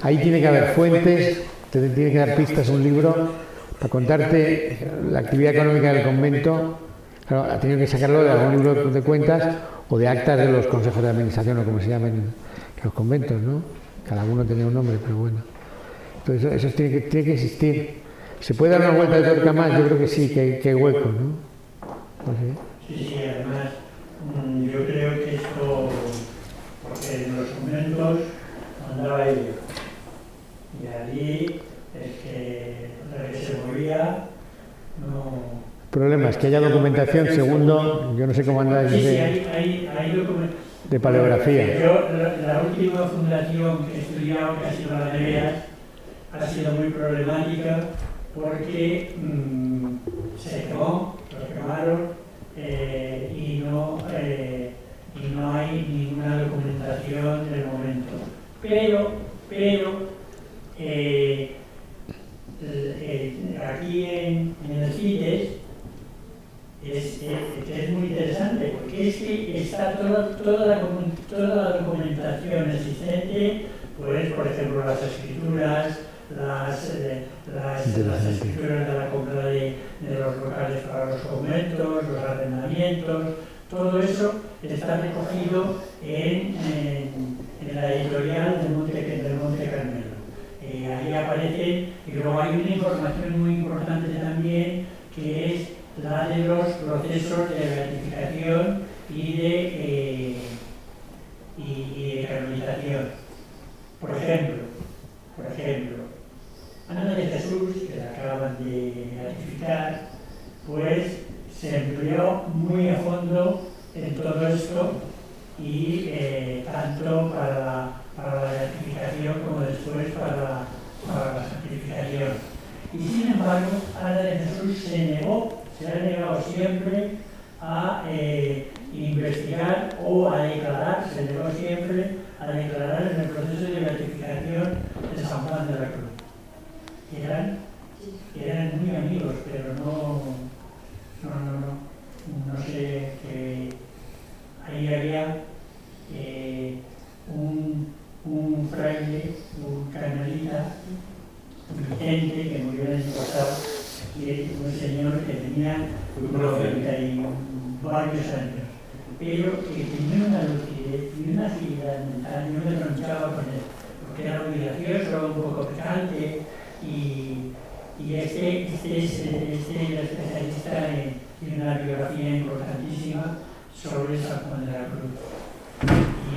Ahí tiene que haber fuentes, te tiene que dar pistas un libro para contarte la actividad económica del convento, Claro, ha tenido que sacarlo de algún libro de cuentas o de actas de los consejos de administración, o como se llaman en los conventos, ¿no? Cada uno tenía un nombre, pero bueno. Entonces eso tiene que existir. ¿Se puede dar una vuelta de tuerca más? Yo creo que sí, que hay hueco, ¿no? No sé. Sí, además, yo creo que esto, porque en los conventos mandaba ello, y allí la que se movía no... El problema es que haya documentación, segundo, yo no sé cómo andáis sí, hay documentación. De paleografía. Yo, la última fundación que he estudiado, que ha sido la de Beas, ha sido muy problemática porque se quemó, lo quemaron y no hay ninguna documentación del momento. Pero aquí en el CITES es muy interesante porque es que está toda la documentación existente, pues por ejemplo las escrituras, las escrituras de la compra de los locales para los conventos, los arrendamientos, todo eso está recogido en la editorial del Monte Carmelo. Ahí aparece, y luego hay una información muy importante también, que es la de los procesos de beatificación y de canonización. Por ejemplo, Ana de Jesús, que la acaban de beatificar, pues se empleó muy a fondo en todo esto y tanto para la beatificación como después para la santificación. Y sin embargo, Ana de Jesús se ha negado siempre a investigar o a declarar, se negó siempre a declarar en el proceso de beatificación de San Juan de la Cruz. Eran muy amigos, pero no sé, que ahí había un fraile, un carmelita, Vicente, que murió el año pasado, y un señor que tenía 90 y varios años, pero que tenía una lucidez y una agilidad mental. Yo me tronchaba con él, porque era muy gracioso, un poco picante, y este es el especialista en una biografía importantísima sobre San Juan de la Cruz. Y